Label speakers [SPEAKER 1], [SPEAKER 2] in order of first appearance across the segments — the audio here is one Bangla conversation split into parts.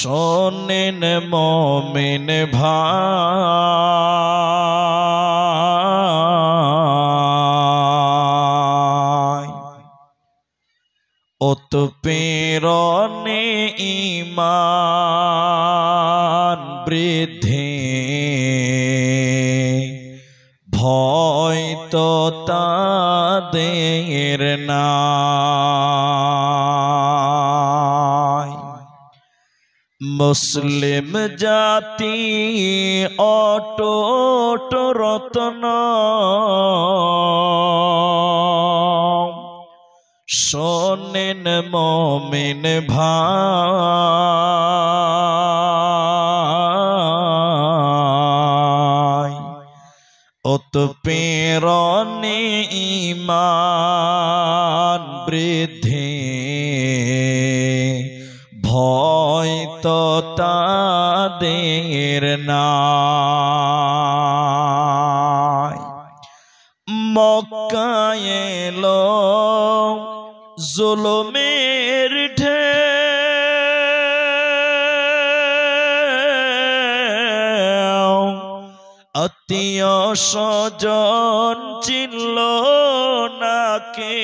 [SPEAKER 1] শোনেন মুমিন ভাই, উৎপীড়নে ঈমান বৃদ্ধি, ভয় তো তাদের নাই। মুসলিম জাতি অটুট রত্ন, শোনেন মুমিন ভাই, উৎপীড়নে ঈমান বৃদ্ধি, ভয় তো তাদের নাই। মক্কায় এলো জুলুমের ঢেউ, আত্মীয় স্বজন চিনল না কেউ।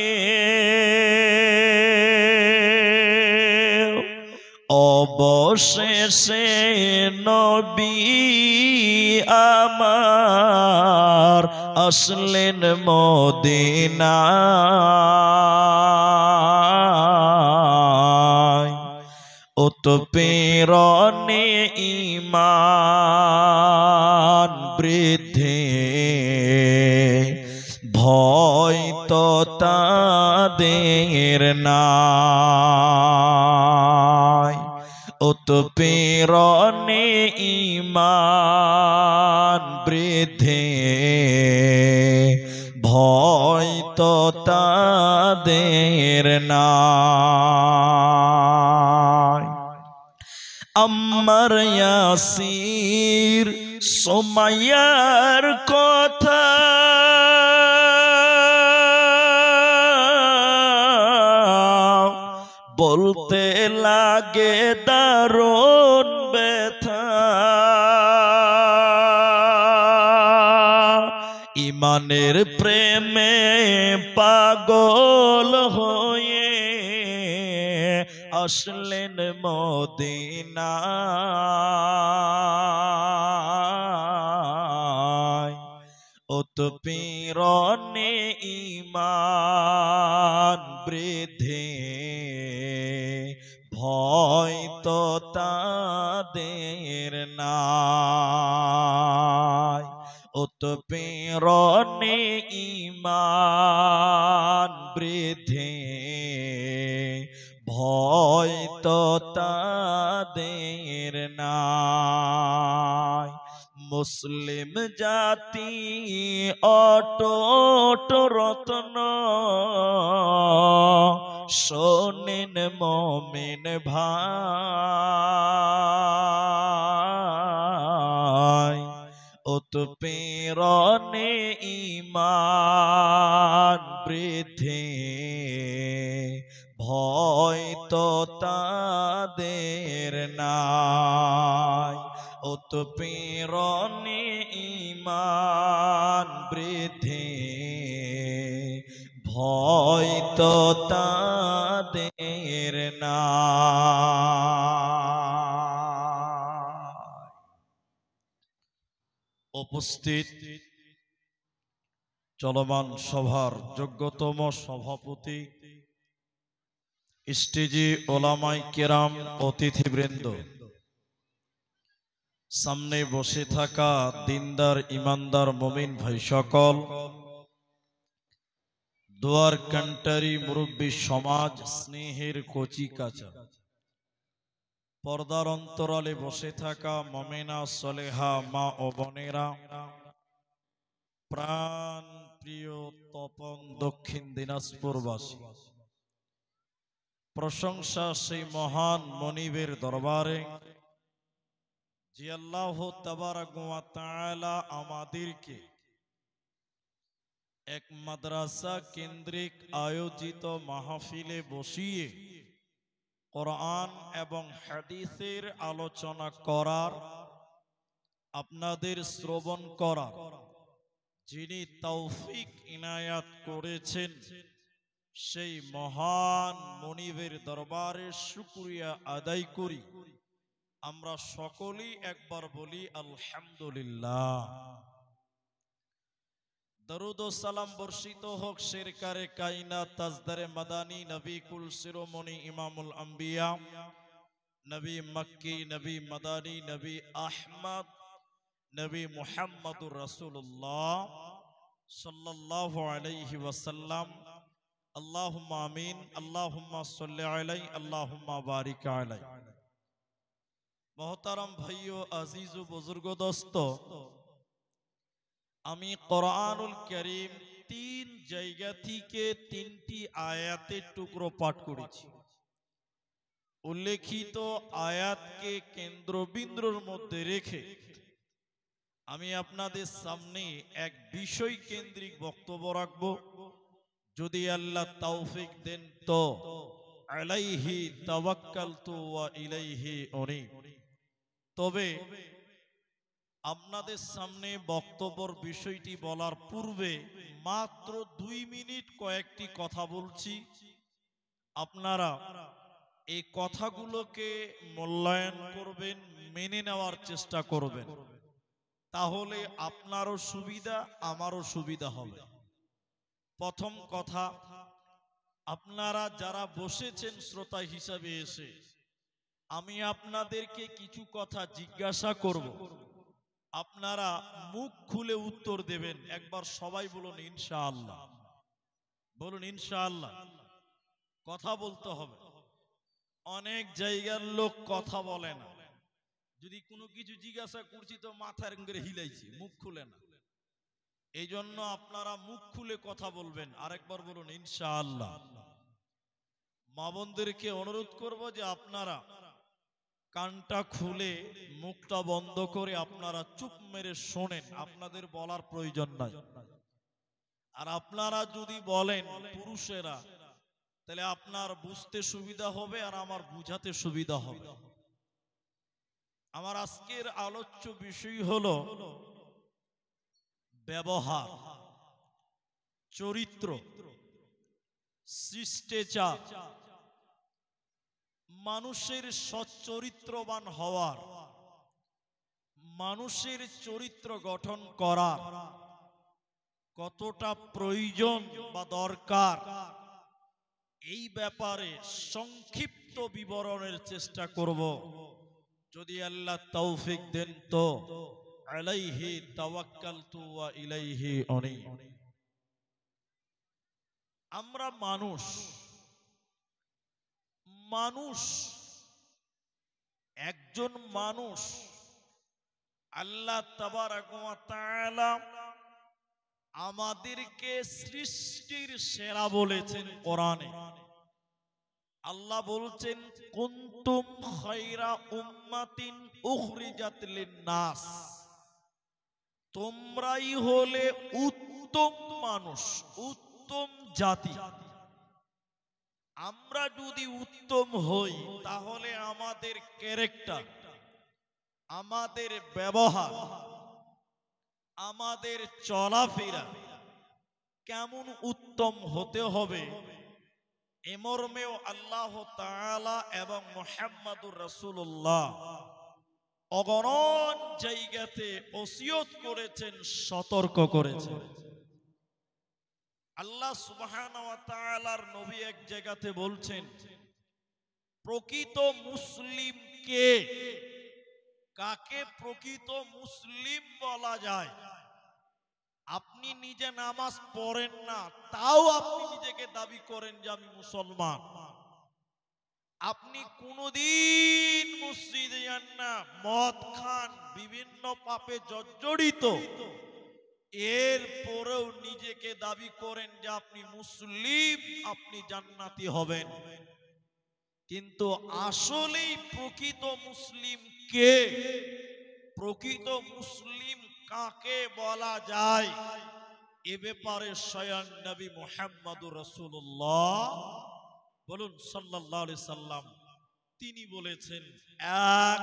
[SPEAKER 1] অবশেষে নবী আমার আসলেন মদিনায়, উৎপীড়নে ঈমান বৃদ্ধি, ভয় তো তাদের নাই। উৎপীড়নে ঈমান বৃদ্ধি, ভয় তো তাদের নাই। আম্মার ইয়াসির সুমাইয়ার কথা বলতে লাগে দারুণ ব্যথা। ইমানের প্রেমে পাগল হয়ে আসলেন মদিনায়, উৎপীড়নে ঈমান বৃদ্ধি, ভয় তো তাদের নাই। উৎপীড়নে ঈমান বৃদ্ধি, ভয় তো তাদের নাই। মুসলিম জাতি অটুট রত্ন, শোনেন মুমিন ভাই, উৎপীড়নে ঈমান বৃদ্ধি, ভয় তো তাদের নাই। উৎপীড়নে ঈমান বৃদ্ধি, ভয় তো তাদের নাই। উপস্থিত চলমান সভার যোগ্যতম সভাপতি, স্টেজে ওলামায়ে কেরাম, অতিথিবৃন্দ, সামনে বসে থাকা দিনদার ইমানদার মুমিন ভাই সকল, দোয়ার কান্টারি মুরব্বী সমাজ, স্নেহের কচি কাঁচা, পর্দার অন্তরালে বসে থাকা মুমিনা সলেহা মা ও বোনেরা, প্রাণ প্রিয় তপন দক্ষিণ দিনাজপুরবাসী, প্রশংসা সেই মহান মনিবের দরবারে যে আল্লাহ তাবারক ওয়া তাআলা আমাদেরকে এক মাদ্রাসা কেন্দ্রিক আয়োজিত মাহফিলে বসিয়ে কোরআন এবং হাদিসের আলোচনা করার, আপনাদের শ্রবণ করার যিনি তৌফিক ইনায়াত করেছেন, সেই মহান মনিবের দরবারে শুকরিয়া আদায় করি। আমরা সকলেই একবার বলি আলহামদুলিল্লাহ। দরুদ ও সালাম বর্ষিত হোক শেরকারে কায়নাত তাজদারে মাদানী নবী কুল শিরোমণি ইমামুল আম্বিয়া, নবী মক্কি, নবী মাদানী, নবী আহমদ, নবী মুহাম্মদুর রাসূলুল্লাহ সাল্লাল্লাহু আলাইহি ওয়াসাল্লাম। আল্লাহুম্মা আমিন। আল্লাহুম্মা সাল্লি আলাইহি, আল্লাহুম্মা বারিক আলাইহি। মোহতারাম ভাইও, আজিজ ও বুজুর্গ দোস্ত, আমি কোরআনুল কারীম 3 জায়গা থেকে 3টি আয়াতের টুকরো পাঠ করেছি। উল্লেখিত আয়াতকে কেন্দ্রবিন্দুর মধ্যে রেখে আমি আপনাদের সামনে এক বিষয় কেন্দ্রিক বক্তব্য রাখব। যদি আল্লাহ তৌফিক দেন তো আলাইহি তাওয়াক্কালতু ওয়া ইলাইহি উনীব। তবে আপনাদের সামনে বক্তব্যের বিষয়টি বলার পূর্বে মাত্র 2 মিনিট কয়েকটি কথা বলছি। আপনারা এই কথাগুলোকে মূল্যায়ন করবেন, মেনে নেওয়ার চেষ্টা করবেন, তাহলে আপনারও সুবিধা, আমারও সুবিধা হবে। প্রথম কথা, আপনারা যারা বসেছেন শ্রোতা হিসাবে এসে, আমি আপনাদেরকে কিছু কথা জিজ্ঞাসা করব, আপনারা মুখ খুলে উত্তর দেবেন। একবার সবাই বলুন ইনশাআল্লাহ। বলুন ইনশাআল্লাহ। কথা বলতে হবে। অনেক জায়গার লোক কথা বলে না, যদি কোনো কিছু জিজ্ঞাসা করছি তো মাথার করে হিলাইছে, মুখ খুলে না। এই জন্য আপনারা মুখ খুলে কথা বলবেন। আরেকবার বলুন ইনশাআল্লাহ। মা বোনদেরকে অনুরোধ করব যে আপনারা কানটা খুলে মুখটা বন্ধ করে আপনারা চুপ মেরে শোনেন, আপনাদের বলার প্রয়োজন নাই। আর আপনারা যদি বলেন পুরুষেরা, তাহলে আপনার বুঝতে সুবিধা হবে আর আমার বুঝাতে সুবিধা হবে। আমার আজকের আলোচ্য বিষয় হলো ব্যবহার, চরিত্র, শিষ্টাচার, মানুষের সচ্চরিত্রবান হওয়ার, মানুষের চরিত্র গঠন করার কতটা প্রয়োজন বা দরকার, এই ব্যাপারে সংক্ষিপ্ত বিবরণের চেষ্টা করব। যদি আল্লাহ তৌফিক দেন তো আলাইহি তাওয়াক্কালতু ওয়া ইলাইহি উনীব। আমরা মানুষ একজন মানুষ আল্লাহ তাবারক ওয়া তাআলা আমাদেরকে সৃষ্টির সেরা বলেছেন কোরআনে। আল্লাহ বলছেন কুনতুম খায়রা উম্মাতিন উখরিজাত লিন-নাস, তোমরাই হলে উত্তম মানুষ, উত্তম জাতি। আমরা যদি উত্তম হই তাহলে আমাদের ক্যারেক্টার, আমাদের ব্যবহার, আমাদের চলাফেরা কেমন উত্তম হতে হবে, এ মর্মেও আল্লাহ তাআলা এবং মুহাম্মদুর রাসূলুল্লাহ অগণন জায়গাতে ওসিয়ত করেছেন, সতর্ক করেছেন। আল্লাহ সুবহানাহু ওয়া তাআলার নবী এক জায়গাতে বলছেন, প্রকৃত মুসলিম কে? কাকে প্রকৃত মুসলিম বলা যায়? আপনি নিজে নামাজ পড়েন না, তাও আপনি নিজেকে দাবি করেন যে আমি মুসলমান। আপনি কোনদিন মসজিদে যান না, মদ খান, বিভিন্ন পাপে জর্জরিত, এরপরেও নিজেকে দাবি করেন যে আপনি মুসলিম, আপনি জান্নাতি হবেন। কিন্তু আসলেই প্রকৃত মুসলিম কে? প্রকৃত মুসলিম কাকে বলা যায়? এ ব্যাপারে স্বয়ং নবী মুহাম্মদুর রাসূলুল্লাহ বলুন সাল্লাল্লাহু আলাইহি সাল্লাম তিনি বলেছেন, এক,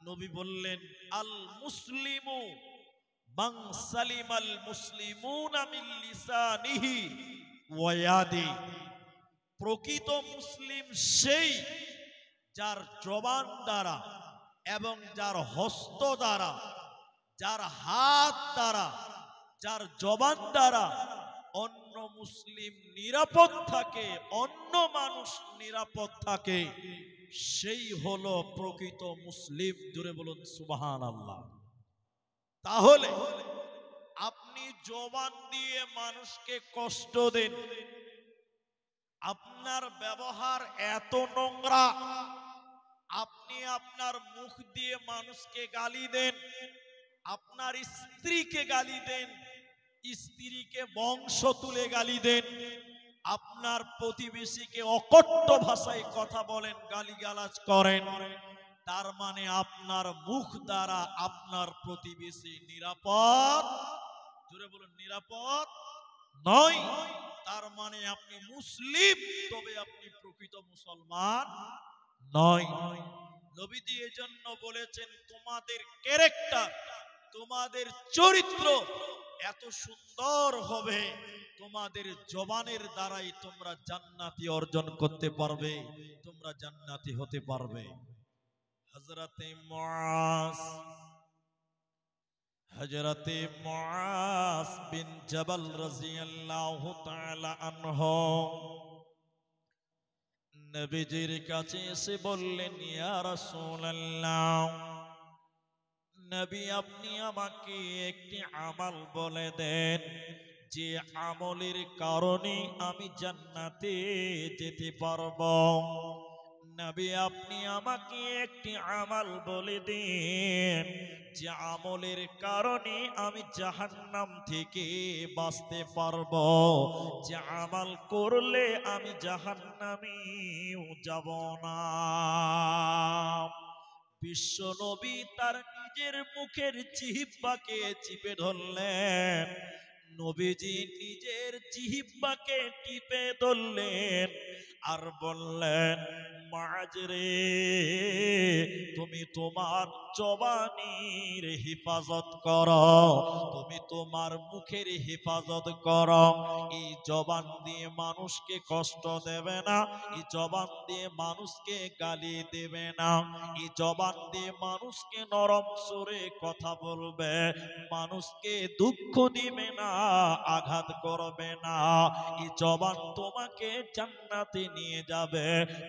[SPEAKER 1] নবী বললেন, আল মুসলিমু মান সালিমাল মুসলিমুনা মিন লিসানিহি ওয়া ইয়াদি। প্রকৃত মুসলিম সেই যার জবান দ্বারা এবং যার হস্ত দ্বারা, যার হাত দ্বারা, যার জবান দ্বারা অন্য মুসলিম নিরাপদ থাকে, অন্য মানুষ নিরাপদ থাকে, সেই হলো প্রকৃত মুসলিম। জোরে বলুন সুবহানাল্লাহ। তাহলে আপনি জবান দিয়ে মানুষকে কষ্ট দেন, আপনার ব্যবহার এত নোংরা, আপনি আপনার মুখ দিয়ে মানুষকে গালি দেন, আপনার স্ত্রীকে গালি দেন, স্ত্রীকে বংশ তুলে গালি দেন, আপনার প্রতিবেশীকে অকট্য ভাষায় কথা বলেন, গালিগালাজ করেন, তার মানে আপনার মুখ দ্বারা আপনার প্রতিবেশী নিরাপদ, জোরে বলুন, নিরাপদ নয়। তার মানে আপনি মুসলিম, তবে আপনি প্রকৃত মুসলমান নয়। নবীজি এজন্য বলেছেন, তোমাদের ক্যারেক্টার, তোমাদের চরিত্র এত সুন্দর হবে, তোমাদের জবানের দ্বারাই তোমরা জান্নাতি অর্জন করতে পারবে, তোমরা জান্নাতি হতে পারবে। হযরতে মুআজ বিন জাবাল রাদিয়াল্লাহু তাআলা আনহু নবীজির কাছে এসে বললেন, ইয়া রাসূলুল্লাহ, নবী আপনি আমাকে একটি আমল বলে দেন, যে আমলের কারণে আমি জান্নাতে যেতে পারবো। নবী আপনি আমাকে একটি আমল বলে দিন, যে আমলের কারণে আমি জাহান্নাম থেকে বাঁচতে পারবো, যে আমল করলে আমি জাহান্নামে যাব না। বিশ্ব নবী তার নিজের মুখের জিহ্বাকে চিপে ধরলেন, নবীজি নিজের জিহ্বাকে টিপে ধরলেন আর বললেন, মুআজ রে, তুমি তোমার জবানের হেফাজত করো, তুমি তোমার মুখের হেফাজত করো। এই জবান দিয়ে মানুষকে কষ্ট দেবে না, এই জবান দিয়ে মানুষকে গালি দেবে না, এই জবান দিয়ে মানুষকে নরম সুরে কথা বলবে, মানুষকে দুঃখ দিবে না, আঘাত করবে না। এই জবান তোমাকে জান্নাতে নিয়ে যাবে,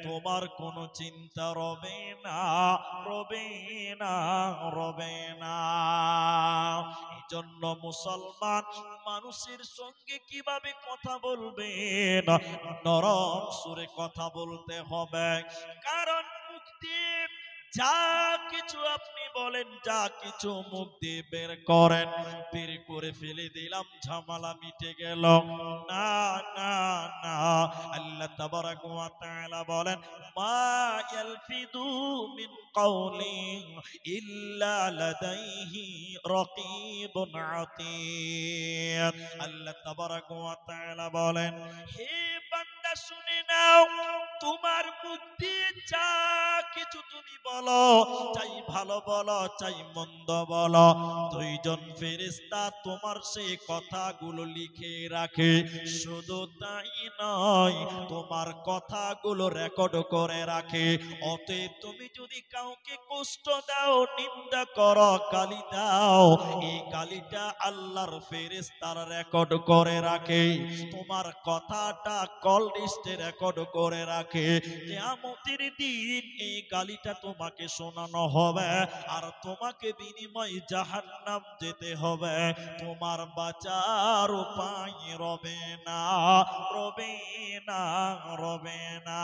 [SPEAKER 1] তোমার কোনো চিন্তা রবে না, রবে না, রবে না। এই জন্য মুসলমান মানুষের সঙ্গে কিভাবে কথা বলবেন, নরম সুরে কথা বলতে হবে। কারণ মুখ দিয়ে যা কিছু আপনি বলেন, যা কিছু মুখ দিয়ে বের করেন, বের করে ফেলে দিলাম, ঝামেলা মিটে গেল, না না না। আল্লাহ তাবারাক ওয়া তাআলা বলেন, মা ইয়ালফিদু মিন কাওলিন ইল্লা লাদাইহি রাকীবুন আতীদ। আল্লাহ তাবারাক ওয়া তাআলা বলেন, হে বান্দা শুনে নাও, তোমার মুখ দিয়ে যা কিছু তুমি বলো, চাই ভালো বলো চাই মন্দ বলো, দুইজন ফেরেশতা তোমার সেই কথাগুলো লিখে রাখে। শুধু তাই নয়, তোমার কথাগুলো রেকর্ড করে রাখে। অতএব তুমি যদি কাউকে কষ্ট দাও, নিন্দা করো, গালি দাও, এই গালিটা আল্লাহর ফেরেশতারা রেকর্ড করে রাখে। তোমার কথাটা কল লিস্টে রেকর্ড করে রাখে। কিয়ামতের দিন এই গালিটা তোমাকে শোনানো হবে, আর তোমাকে বিনিময়ে জাহান্নাম যেতে হবে। তোমার বাঁচার উপায় রবে না, রবে না, রবে না।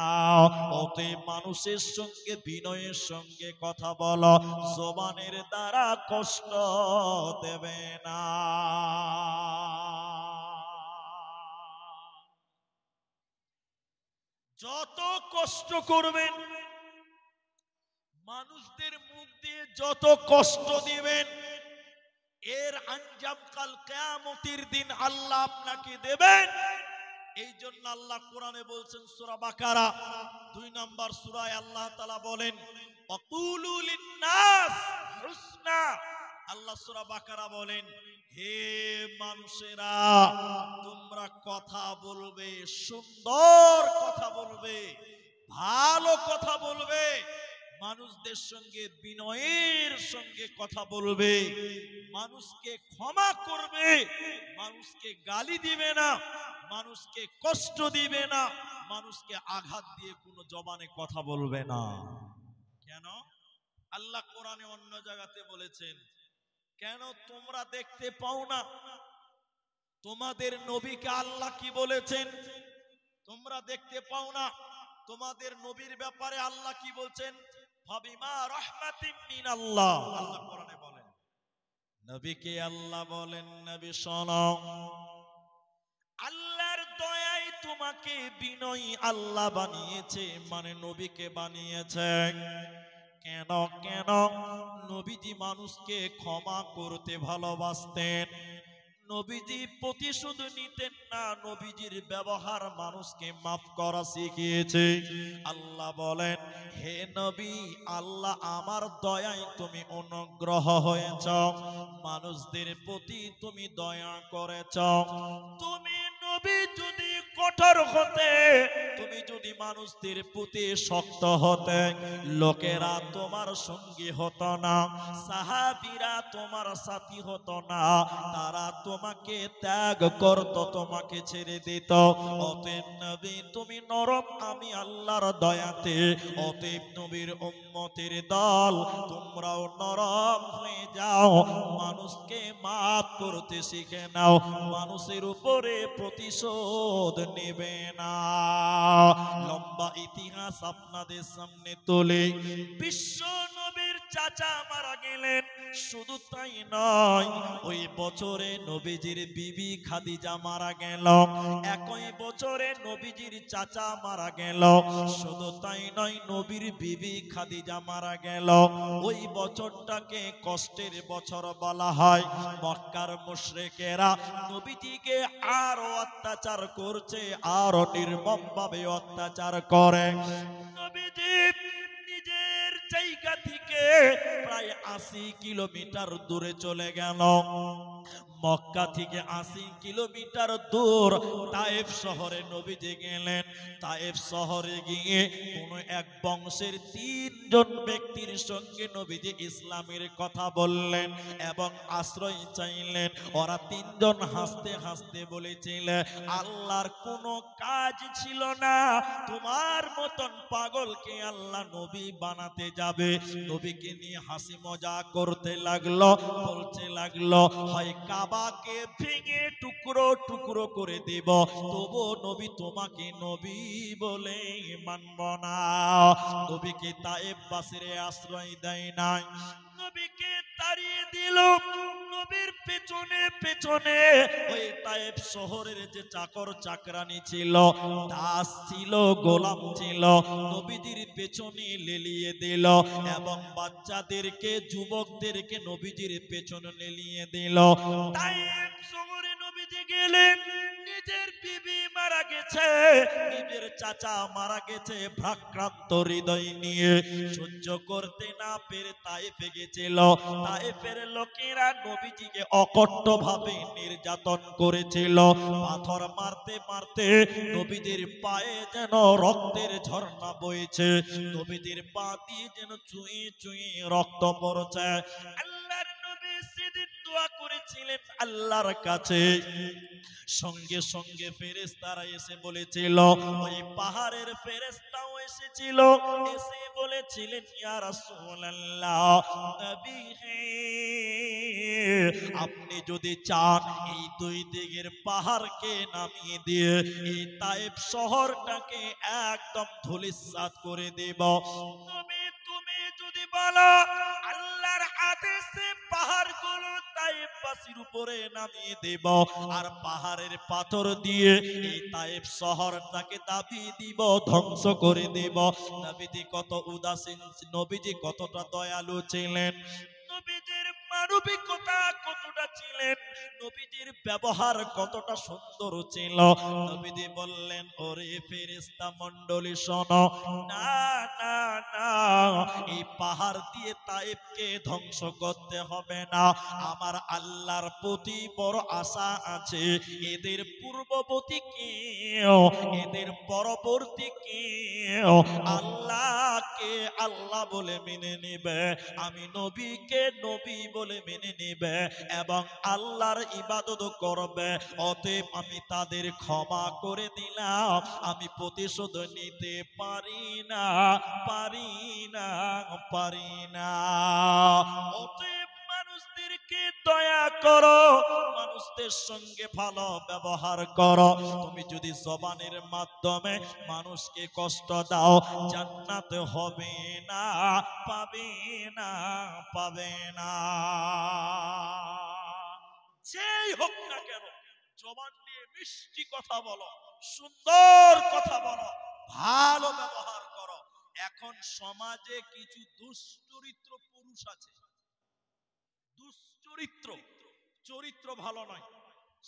[SPEAKER 1] অতএব মানুষের সঙ্গে বিনয়ের সঙ্গে কথা বলো, জবানের দ্বারা কষ্ট দেবে না। যত কষ্ট করবেন, মানুষদের মুখ দিয়ে যত কষ্ট দিবেন, এর আঞ্জাম কাল কিয়ামতের দিন আল্লাহ আপনাকে দেবেন। এই জন্য আল্লাহ কোরআনে বলছেন, সূরা বাকারা 2 নম্বর সূরায় আল্লাহ তাআলা বলেন ওয়াকুলু লিন-নাস হুসনা। আল্লাহ সূরা বাকারা বলেন হে মানুষেরা তোমরা কথা বলবে, সুন্দর কথা বলবে, ভালো কথা বলবে, মানুষদের সঙ্গে বিনয়ের সঙ্গে কথা বলবে, মানুষকে ক্ষমা করবে, মানুষকে গালি দিবে না, মানুষকে কষ্ট দিবে না, মানুষকে আঘাত দিয়ে কোনো জবানে কথা বলবে না। কেন? আল্লাহ কোরআনে অন্য জায়গাতে বলেছেন কেন তোমরা দেখতে পাও না তোমাদের নবীকে আল্লাহ কি বলেছেন? তোমরা দেখতে পাও না তোমাদের নবীর ব্যাপারে আল্লাহ কি বলছেন? ফাবিমা রাহমাতিন মিনাল্লাহ। আল্লাহ কোরআনে বলেন, নবীকে আল্লাহ বলেন নবী শোনো, আল্লাহর দয়ায় তোমাকে বিনয়ী আল্লাহ বানিয়েছে, মানে নবীকে বানিয়েছে। কেন? কেন? নবীজি মানুষকে ক্ষমা করতে ভালোবাসতেন, নবীজি প্রতিশোধ নিতেন না, নবীজির ব্যবহার মানুষকে মাফ করা শিখিয়েছে। আল্লাহ বলেন হে নবী, আল্লাহ আমার দয়ায় তুমি অনুগ্রহ হয়েছ, মানুষদের প্রতি তুমি দয়া করেছ। তুমি নবী যদি কঠোর হতে, তুমি যদি মানুষদের প্রতি শক্ত হতে, লোকেরা তোমার সঙ্গী হতো না, সাহাবীরা তোমার সাথী হতো না, তারা তোমাকে ত্যাগ করত, তোমাকে ছেড়ে দিত। অতএব নবী তুমি নরম, আমি আল্লাহর দয়াতে অতএব নবীর উম্মতের দল তোমরাও নরম হয়ে যাও, মানুষকে মাফ করতে শিখে নাও, মানুষের উপরে প্রতিশোধ নেবে না। লম্বা ইতিহাস আপনাদের সামনে তোলে, বিশ্ব নবীর চাচা মারা গেলেন, শুধু তাই নয় ওই বছরে নবীজির বিবি খাদিজা মারা গেল, একই বছরে নবীজির চাচা মারা গেল, শুধু তাই নয় নবীর বিবি খাদিজা মারা গেল। ওই বছরটাকে কষ্টের বছর বলা হয়। মক্কার মুশরিকেরা নবীজিকে আরো অত্যাচার করছে, আরো নির্মমভাবে অত্যাচার করে। নবীজি নিজের জায়গা থেকে প্রায় 80 কিলোমিটার দূরে চলে গেল। মক্কা থেকে 80 কিলোমিটার দূর তায়েফ শহরে নবীজি গেলেন। তায়েফ শহরে গিয়ে কোন এক বংশের 3 জন ব্যক্তির সঙ্গে নবীজি ইসলামের কথা বললেন এবং আশ্রয় চাইলেন। ওরা 3 জন হাসতে হাসতে বলেছিলেন, আল্লাহর কোনো কাজ ছিল না, তোমার মতন পাগলকে আল্লাহ নবী বানাতে যাবে। নবীকে নিয়ে হাসি মজা করতে লাগলো, বলতে লাগলো হয় কাবাকে ভেঙে টুকরো টুকরো করে দেব, তবু নবী তোমাকে নবী বলে মানব না। নবীকে তায়েফবাসীরা আশ্রয় দেয় নাই, নবীকে তাড়িয়ে দিল। নবীর পেছনে পেছনে ওই তায়েফ শহরের যে চাকর চাকরানি ছিল, দাস ছিল, গোলাম ছিল, নবীজির পেছনে লেলিয়ে দিল এবং বাচ্চাদেরকে যুবকদেরকে নবীজির পেছনে লেলিয়ে দিল। তায়েফ শহরে নবীজি গেলেন, নিজের বিবি মারা গেছে, নিজের চাচা মারা গেছে, ভারাক্রান্ত হৃদয় নিয়ে সহ্য করতে না পেরে তায়েফে গেছিল। তায়েফের লোকেরা নবীজিকে অকট্ট ভাবে নির্যাতন করেছিল, পাথর মারতে মারতে নবীজির পায়ে যেন রক্তের ঝর্ণা বইছে, নবীজির পা দিয়ে যেন চুঁয়ে চুঁয়ে রক্ত পড়ছে। আল্লাহর নবী সেদিন দোয়া করেছিলেন আল্লাহর কাছে, সঙ্গে সঙ্গে ফেরেশতারা এসে বলেছিল, ওই পাহাড়ের ফেরেশতাও এসেছিল, এসে বলেছিলেন ইয়া রাসূলুল্লাহ, নবী হে, আপনি যদি চান এই 2 দিকের পাহাড়কে নামিয়ে দিয়ে এই তায়েফ শহরটাকে একদম ধূলিসাৎ করে দেব। নবী তুমি যদি বলো আল্লাহর আদেশে পাহাড়গুলো তায়েফবাসীর উপরে নামিয়ে দেব আর পাহাড়ের পাথর দিয়ে এই তায়েফ শহরটাকে দাবিয়ে দিব, ধ্বংস করে দেব। নবীজি কত উদাসীন, নবীজি কতটা দয়ালু ছিলেন। নবীজির মা মানবিকতা কতটা ছিলেন, নবীজির ব্যবহার কতটা সুন্দর ছিল। নবীজি বললেন, ওরে ফেরেশতা মণ্ডলী শোনো, না না না, এই পাহাড় দিয়ে তায়েফকে ধ্বংস করতে হবে না। আমার আল্লাহর প্রতি বড় আশা আছে, এদের পূর্ববর্তী কেউ, এদের পরবর্তী কেউ আল্লাহকে আল্লাহ বলে মেনে নেবে, আমি নবীকে নবী বলে মেনে নেবে এবং আল্লাহর ইবাদত করবে। অতএব আমি তাদের ক্ষমা করে দিলাম, আমি প্রতিশোধ নিতে পারি না, পারি না, পারি না। অতএব মানুষদেরকে দয়া করো, মানুষদের সঙ্গে ভালো ব্যবহার করো। তুমি যদি জবানের মাধ্যমে মানুষকে কষ্ট দাও, জান্নাতে হবে না, পাবে না, পাবে না। যেই হোক না কেন, জবান দিয়ে মিষ্টি কথা বলো, সুন্দর কথা বলো, ভালো ব্যবহার করো। এখন সমাজে কিছু দুশ্চরিত্র পুরুষ আছে, দুশ্চরিত্র, চরিত্র ভালো নয়,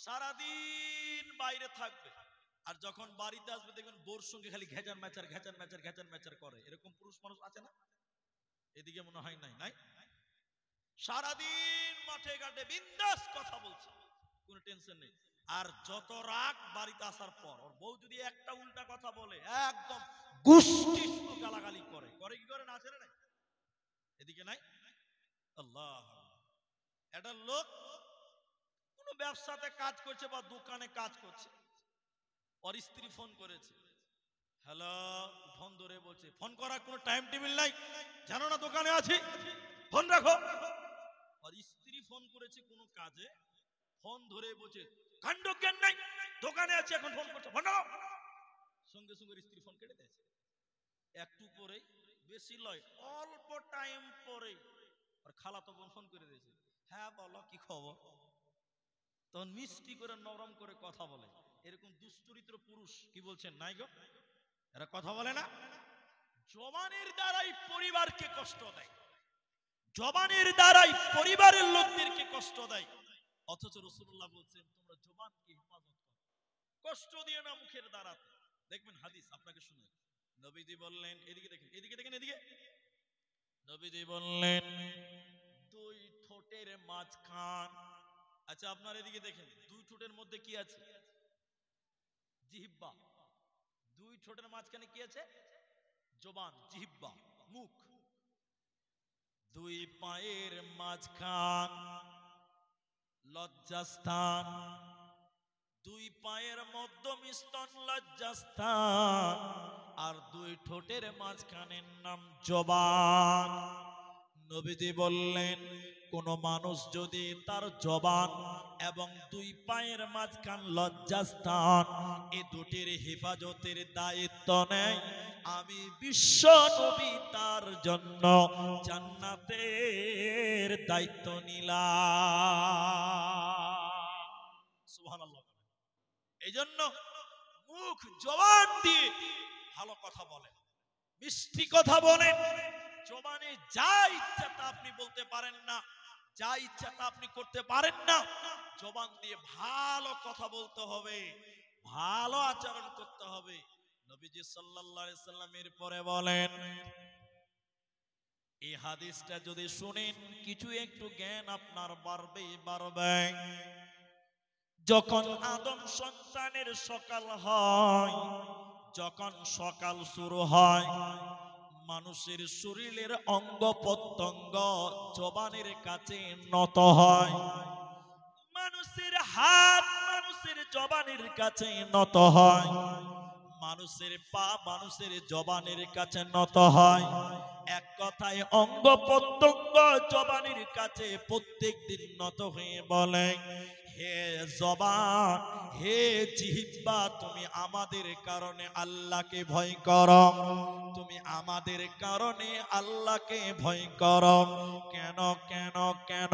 [SPEAKER 1] সারাদিন বাইরে থাকবে, আর যখন বাড়িতে আসবে দেখবেন বোর সঙ্গে খালি ঘেচার ম্যাচার ঘেচার ম্যাচার ঘেচার ম্যাচার করে। এরকম পুরুষ মানুষ আছে না? এদিকে মনে হয় নাই, নাই? সারাদিন মাঠে ঘাটে বিন্দাস কথা বলছে, কোনো টেনশন নেই। আর যত রাগ বাড়িতে আসার পর, ওর বউ যদি একটা উল্টা কথা বলে একদম গুষ্টি শুধু গালাগালি করে, করে কি করে না? আছে না? এদিকে নাই? আল্লাহ, একটা লোক কোন ব্যবসাতে কাজ করছে বা দোকানে কাজ করছে, ওর স্ত্রী ফোন করেছে, হ্যালো, ফোন ধরে বলছে, ফোন করার কোনো টাইম টেবিল নাই, জানো না দোকানে আছি, ফোন রাখো। ওর স্ত্রী ফোন করেছে কোনো কাজে, ফোন ধরে বলছে, কাণ্ড জ্ঞান নাই, দোকানে আছে, এখন ফোন করছে, ফোন রাখো। সঙ্গে সঙ্গে স্ত্রী ফোন কেটে দিয়েছে। একটু পরে, বেশি লয়, অল্প টাইম পরে আর খালাতো বোন ফোন করে দিয়েছে, হ্যাঁ বলো কি খবর। তখন মিষ্টি করে নরম করে কথা বলে। এরকম দুশ্চরিত্র পুরুষ কি বলছেন নাই গো? এরা কথা বলে না, জবানের দ্বারাই পরিবারকে কষ্ট দেয়, জবানের দ্বারাই পরিবারের লোকদেরকে কষ্ট দেয়। অথচ রাসূলুল্লাহ বলছেন, তোমরা জবানকে হেফাজত করো, কষ্ট দিও না মুখের দ্বারাতে। দেখবেন হাদিস আপনাকে শুনে, নবীজি বললেন, এদিকে দেখেন, এদিকে দেখেন, এদিকে। নবীজি বললেন, দুই ঠোঁটের মাঝখান, আচ্ছা আপনার এদিকে দেখেন, দুই ঠোঁটের মধ্যে কি আছে? জিহ্বা। দুই ঠোঁটের মাঝখানে কি আছে? জবান, জিহ্বা, মুখ। দুই পায়ের মাঝখান লজ্জাস্থান, দুই পায়ের মধ্যমস্তন লজ্জাস্থান, আর দুই ঠোঁটের মাঝখানের নাম জবান। নবীজি বললেন, কোন মানুষ যদি তার জবান এবং দুই পায়ের মাঝখান লজ্জাস্থান এই দুটির হেফাজতের দায়িত্ব নেয়, আমি বিশ্ব নবী তার জন্য জান্নাতের দায়িত্ব নিলাম। সুবহানাল্লাহ। এই জন্য মুখ জবান দিয়ে ভালো কথা বলেন, মিষ্টি কথা বলেন। জবানে যা ইচ্ছা তা আপনি বলতে পারেন না, যা ইচ্ছা তা আপনি করতে পারেন না। জবান দিয়ে ভালো কথা বলতে হবে, ভালো আচরণ করতে হবে। নবীজি সাল্লাল্লাহু আলাইহি সাল্লামের পরে বলেন, এই হাদিসটা যদি শুনেন কিছু একটু জ্ঞান আপনার বাড়বেই বাড়বে। যখন আদম সন্তানের সকাল হয়, যখন সকাল শুরু হয়, মানুষের শরীরের অঙ্গ প্রত্যঙ্গ জবানের কাছে নত হয়, মানুষের হাত মানুষের জবানের কাছে নত হয়, মানুষের পা মানুষের জবানের কাছে নত হয়। এক কথায় অঙ্গ প্রত্যঙ্গ জবানের কাছে প্রত্যেক দিন নত হয়ে বলে, হে জবান, হে জিহ্বা, তুমি আমাদের কারণে আল্লাহকে ভয় করো, তুমি আমাদের কারণে আল্লাহকে ভয় করো। কেন কেন কেন?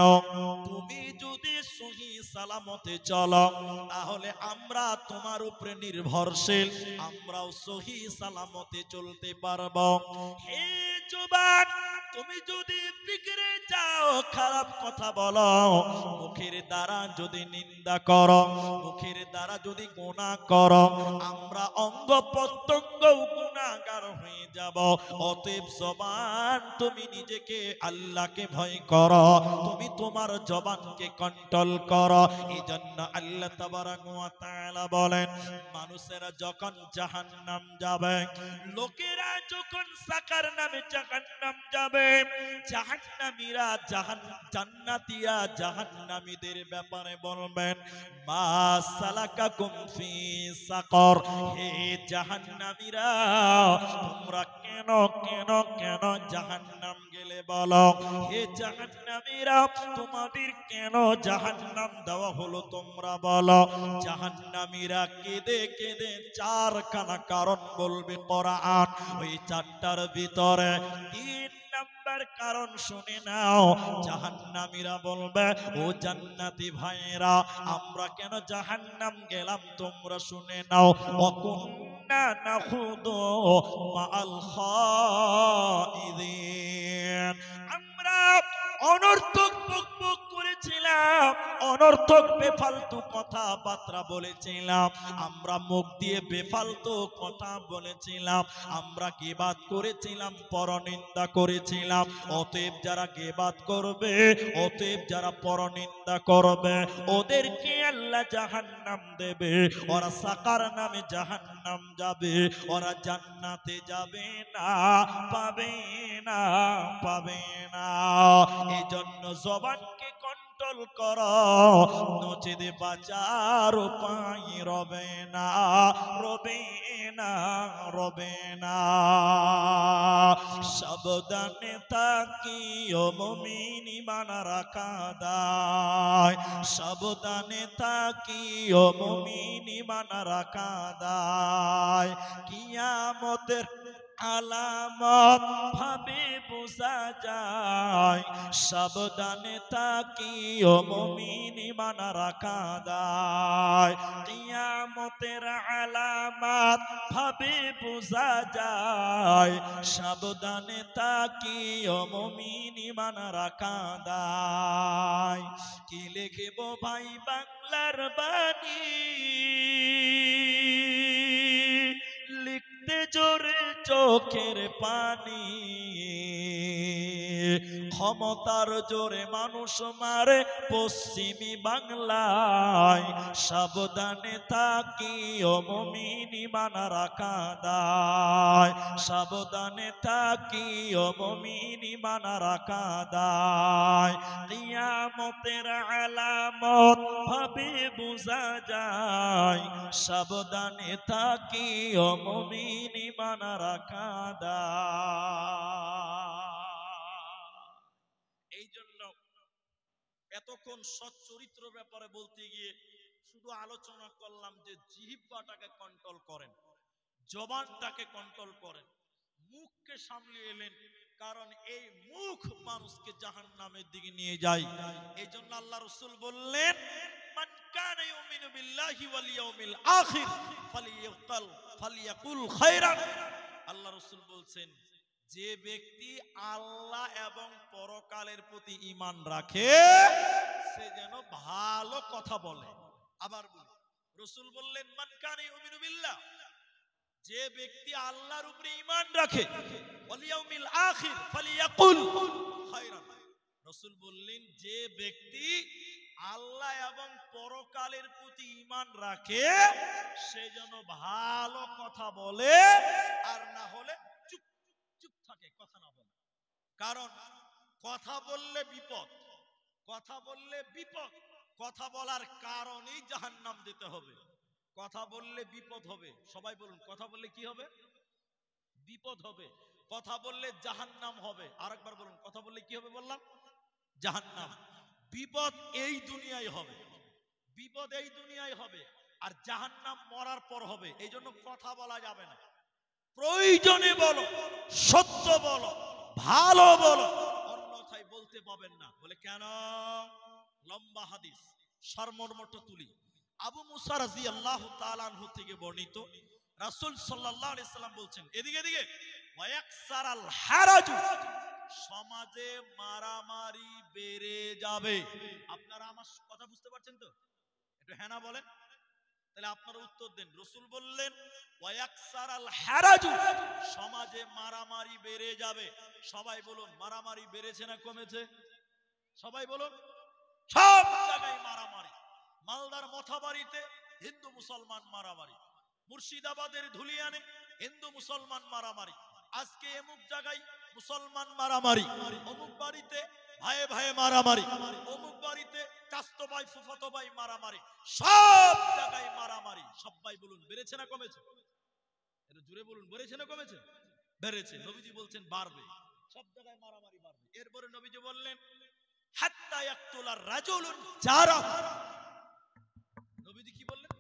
[SPEAKER 1] তুমি যদি সহি সালামতে চলো তাহলে আমরা তোমার উপরে নির্ভরশীল, আমরাও সহি সালামতে চলতে পারবো। হে জবান, তুমি যদি বিগড়ে যাও, খারাপ কথা বলো, মুখের দ্বারা যদি নিন্দা করো, মুখের দ্বারা যদি গুনাহ করো, আমরা অঙ্গ প্রত্যঙ্গ গুনাহগার হয়ে যাব। অতএব জবান, তুমি নিজেকে আল্লাহকে ভয় করো, তুমি তোমার জবানকে কন্ট্রোল করো। এই জন্য আল্লাহ তাবারাক ওয়া তাআলা বলেন, মানুষেরা যখন জাহান্নাম যাবে, লোকেরা যখন সাকার নামে জাহান্নাম যাবে, জাহান্নামীরা জান্নাতীরা জাহান্নামীদের ব্যাপারে বলবেন, মা সালাকাকুম ফি সাকর, হে জাহান্নামীরা, তোমরা কেন কেন কেন জাহান্নাম গেলে বলো। হে জাহান্নামীরা, তোমাদের কেন জাহান্নাম দেওয়া হলো তোমরা বলো। জাহান্নামীরা কেঁদে কেঁদে চারখানা কারণ বলবে কোরআন। ওই চারটার ভিতরে 3 নাম্বার কারণ শুনে নাও। জাহান্নামীরা বলবে, ও জান্নাতি ভাইরা, আমরা কেন জাহান্নাম গেলাম তোমরা শুনে নাও। ওয়াকুন্না নাখুদু মাআল খাইদিন, আমরা অনর্থক বকবক করেছিলাম, অনর্থক বেফালতু কথাবার্তা বলেছিলাম, আমরা মুখ দিয়ে বেফালতু কথা বলেছিলাম, আমরা গীবাত করেছিলাম, পরনিন্দা করেছিলাম। অতএব যারা গীবাত করবে, অতএব যারা পরনিন্দা করবে, ওদেরকে আল্লাহ জাহান্নাম দেবে, ওরা সাকার নামে জাহান্নাম যাবে, ওরা জান্নাতে যাবে না, পাবে না, পাবে না। এই জন্য জবানকে কন্ট্রোল করো, নচেত বাঁচার উপায় রবে না, রবে না, রবে না। সাবধানে থাকিও মুমিন, ঈমান রাখা দায়, সাবধানে থাকিও মুমিন, ঈমান রাখা দায়। কিয়ামতের আলামত ভাবে বোঝা যায়, সাবধানে থাকিও মুমিন, ঈমান রাখা দায়। কিয়ামতের আলামত ভাবে বোঝা যায়, সাবধানে থাকিও মুমিন, ঈমান রাখা দায়। কি লিখব ভাই বাংলার বাণী, লিখতে জোরে চোখের পানি, ক্ষমতার জোরে মানুষ মারে পশ্চিমী বাংলায়, সাবধানে থাকিও মুমিন, ঈমান রাখা দায়, সাবধানে থাকিও মুমিন, ঈমান রাখা দায়। কিয়ামতের আলামত ভাবে বোঝা যায়, সাবধানে থাকিও মুমিন, ঈমান রাখা দায়। এই জন্য এতক্ষণ সৎ চরিত্র ব্যাপারে বলতে গিয়ে শুধু আলোচনা করলাম যে জিহ্বাটাকে কন্ট্রোল করেন, জবানটাকে কন্ট্রোল করেন, মুখকে সামলিয়ে এলেন, কারণ এই মুখ মানুষকে জাহান্নামের দিকে নিয়ে যায়। এই জন্য আল্লাহ রাসূল বললেন, মান কানা ইউমিনু বিল্লাহি ওয়াল ইয়াউমিল আখির ফালিয়াকুল খায়রান। আল্লাহ রাসূল বলছেন, যে ব্যক্তি আল্লাহ এবং পরকালের প্রতি ঈমান রাখে সে যেন ভালো কথা বলে। আবার বলি, রাসূল বললেন, মান কানা ইউমিনু বিল্লাহ, যে ব্যক্তি আল্লাহর উপরে ঈমান রাখে, ওয়াল ইয়াউমিল আখির ফালিয়াকুল খায়রান। রাসূল বললেন, যে ব্যক্তি আল্লাহ এবং পরকালের প্রতি ঈমান রাখে সে যেন ভালো কথা বলে, আর না হলে চুপ চুপ থাকে, কথা না বলে। কারণ কথা বললে বিপদ, কথা বললে বিপদ, কথা বলার কারণেই জাহান্নাম যেতে হবে। কথা বললে বিপদ হবে। সবাই বলুন, কথা বললে কি হবে? বিপদ হবে। কথা বললে জাহান্নাম হবে। আরেকবার বলুন, কথা বললে কি হবে? বললাম জাহান্নাম। বিপদ এই দুনিয়ায় হবে, বিপদ এই দুনিয়ায় হবে আর জাহান্নাম মরার পর হবে। এই জন্য কথা বলা যাবে না। প্রয়োজনে বলো, সত্য বলো, ভালো বলো, অন্যথায় বলতে পাবেন না। বলে কেন? লম্বা হাদিস, সারমর্মটা তুলি। আবু মুসা রাদিয়াল্লাহু তাআলা আনহু থেকে বর্ণিত, রাসূল সাল্লাল্লাহু আলাইহি সাল্লাম বলছেন, এদিকে এদিকে, ওয়ায়াকসারাল হারাজু, সমাজে মারামারি বেড়ে যাবে। আপনারা আমার কথা বুঝতে পারছেন তো? একটু হ্যাঁ না বলেন, তাহলে আপনারা উত্তর দেন। রাসূল বললেন ওয়ায়াকসারাল হারাজু, সমাজে মারামারি বেড়ে যাবে। সবাই বলুন, মারামারি বেড়েছে না কমেছে? সবাই বলুন। সব জায়গায় মারামারি। মালদার মথাবাড়িতে হিন্দু মুসলমান মারামারি, মুর্শিদাবাদের ধুলিয়ানে হিন্দু মুসলমান মারামারি, আজকে এমুক জায়গায় মুসলমান মারামারি, অমুক বাড়িতে ভাইয়ে ভাইয়ে মারামারি, অমুক বাড়িতে চাচতো ভাই ফুফাতো ভাই মারামারি, সব জায়গায় মারামারি। সবাই বলুন, বেড়েছে না কমেছে? এটা জুড়ে বলুন, বেড়েছে না কমেছে? বেড়েছে। নবীজি বলছেন বাড়বে, সব জায়গায় মারামারি বাড়বে। এরপরে নবীজি বললেন হাত্তা ইয়াকতুলার রাজুলুন জারাহু, নবীজি কি বললেন?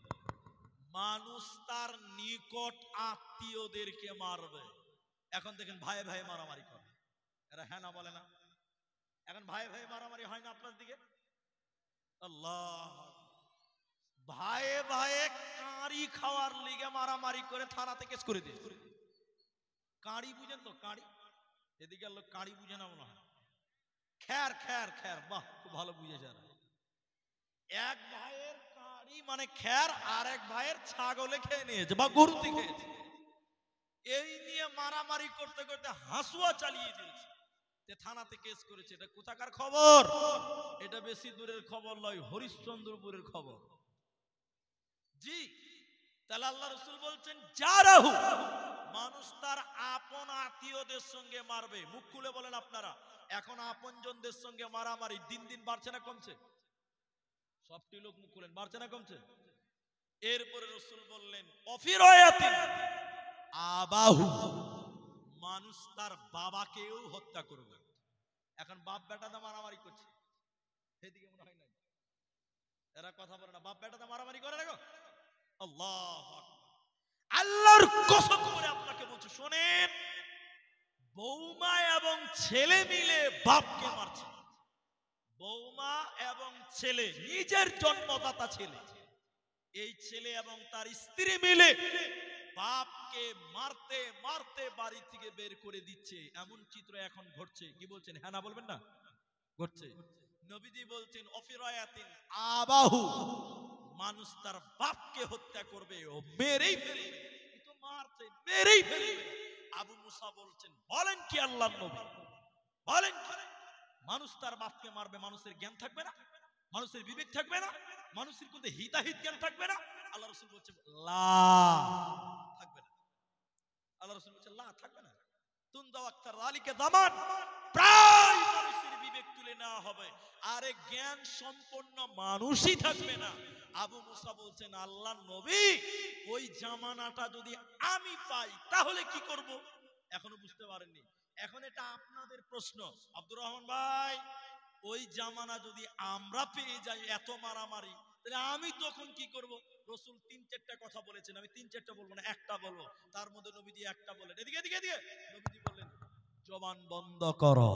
[SPEAKER 1] মানুষ তার নিকট আত্মীয়দেরকে মারবে। এখন দেখেন ভাই ভাই মারামারি করে, এরা হ্যাঁ না বলে না? এখন ভাই ভাই মারামারি হয় না আপনার দিকে? আল্লাহ, ভাই ভাই কাঁড়ি খাওয়ার লিগে মারামারি করে থানাতে কেস করে দিয়ে। কাঁড়ি বুঝেন তো? কাঁড়ি, এদিকে লোক কাঁড়ি বুঝে না মনে হয়। খ্যার খ্যার খ্যার, বাহ খুব ভালো বুঝেছে। এক ভাইয়ের কাঁড়ি মানে খ্যার, আর এক ভাইয়ের ছাগলে খেয়ে নিয়েছে বা গরুতে খেয়েছে। এই নিয়ে মারামারি করতে করতে হাসুয়া চালিয়ে দিয়েছে, যে থানাতে কেস করেছে। এটা কোথাকার খবর? এটা বেশি দূরের খবর নয়, হরিশ্চন্দ্রপুরের খবর। জি, তাহলে আল্লাহ রাসূল বলছেন জারাহু, মানুষ তার আপন আত্মীয়দের সঙ্গে মারবে। মুখ খুলে বলেন আপনারা, এখন আপনজনদের সঙ্গে মারামারি দিন দিন বাড়ছে না কমছে? সবটি লোক মুখ খুলেন, বাড়ছে না কমছে? এরপরে রাসূল বললেন অফিরায়াতিন আবাহু, মানুষ তার বাবাকেও হত্যা করবে। এখন বাপ বেটাতে মারামারি করছে, সেদিকে মনে হয় না এরা কথা বলে না। বাপ বেটাতে মারামারি করে না গো। আল্লাহু আকবার, আল্লাহর কসম করে আপনাকে বলছি শুনেন, বৌমা এবং ছেলে মিলে বাপকে মারছে। বৌমা এবং ছেলে, নিজের জন্মদাতা ছেলে, এই ছেলে এবং তার স্ত্রী মিলে বাপকে মারতে মারতে বাড়ি থেকে বের করে দিচ্ছে। এমন চিত্র এখন ঘটছে। কি বলছেন? হ্যাঁ না বলবেন না? ঘটছে। নবীজি বলছেন অফিরায়াতিন আবাহু, মানুষ তার বাপকে হত্যা করবে, ও মেরেই ফেলবে। এ তো মারছে, মেরেই ফেলবে। আবু মুসা বলছেন, বলেন কি আল্লাহর নবী, বলেন কি? মানুষ তার বাপকে মারবে, মানুষের জ্ঞান থাকবে না? মানুষের বিবেক থাকবে না? মানুষের মধ্যে হিতাহিত জ্ঞান থাকবে না? আল্লাহ রাসূল বলছেন লা, থাকবে না। আল্লাহ রাসূল বলছেন লা, থাকবে না। তুনদাও আকতার যালিকা জামান, প্রায় মানুষের বিবেক তুলে নেওয়া হবে, আরে জ্ঞান সম্পন্ন মানুষই থাকবে না। আবু মুসা বলছেন আল্লাহর নবী, ওই জামানাটা যদি আমি পাই তাহলে কি করব? এখনো বুঝতে পারেননি। এখন এটা আপনাদের প্রশ্ন। আব্দুর রহমান ভাই, ওই জামানা যদি আমরা পেয়ে যাই এত মারামারি, তাহলে আমি তখন কি করব? রাসূল তিন চারটা কথা বলেছেন, আমি তিন চারটা বলবো না, একটা বলবো। তার মধ্যে নবীজি একটা বলেন, এদিকে এদিকে এদিকে, নবীজি বললেন জবান বন্ধ করো।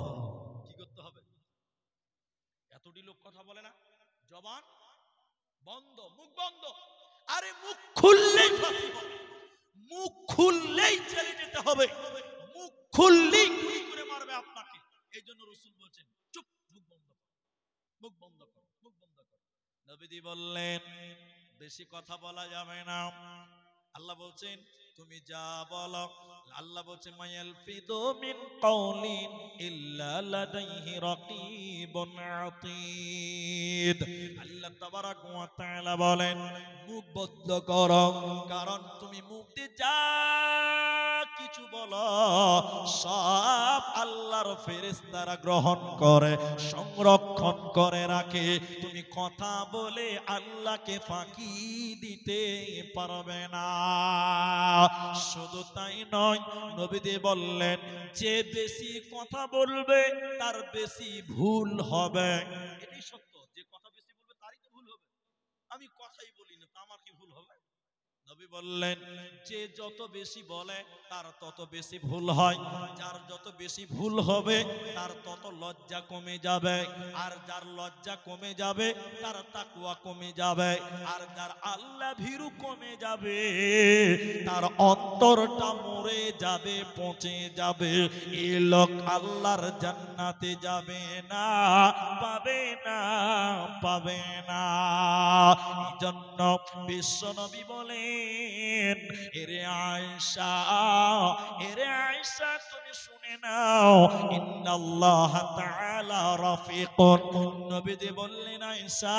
[SPEAKER 1] কি করতে হবে? এতটি লোক কথা বলে না, জবান বন্ধ, মুখ বন্ধ। আরে মুখ খুললেই ফাঁসি হবে, মুখ খুললেই চলে যেতে হবে, মুখ খুললেই গুলি করে মারবে আপনাকে। এই জন্য রাসূল বলছেন চুপ, মুখ বন্ধ করো, মুখ বন্ধ করো, মুখ বন্ধ করো। নবীজি বললেন বেশি কথা বলা যাবে না। আল্লাহ বলছেন তুমি যা বলো, আল্লাহ বলছেন মায়ালফিদু মিন কাউলিন ইল্লা লাদাইহি রাকিবুন আতীদ। আল্লাহ তাবারাক ওয়া তাআলা বলেন মুখ বন্ধ করো, কারণ তুমি মুখ দিয়ে যা কিছু বলো সব আল্লাহর ফেরেশতারা গ্রহণ করে, সংরক্ষণ করে রাখে। তুমি কথা বলে আল্লাহকে ফাঁকি দিতে পারবে না। শুধু তাই নয়, নবীজি বললেন যে বেশি কথা বলবে তার বেশি ভুল হবে। এটাই সত্য, যে কথা বেশি বলবে তারই তো ভুল হবে। আমি কথাই বলি না, তা আমার কি ভুল হবে? নবী বললেন, যে যত বেশি বলে তার তত বেশি ভুল হয়, যার যত বেশি ভুল হবে তার তত লজ্জা কমে যাবে, আর যার লজ্জা কমে যাবে তার তাকওয়া কমে যাবে, আর যার আল্লাহ ভীরু কমে যাবে তার অন্তরটা মরে যাবে, পচে যাবে। এই লোক আল্লাহর জান্নাতে যাবে না, পাবে না, পাবে না। এই জন্য বিশ্বনবী বলেন, এরে আয়েশা, এরে আয়েশা তুমি শুনে নাও, ইন্নাল্লাহ তাআলা রাফিকুন। নবীজি বললেন, আয়েশা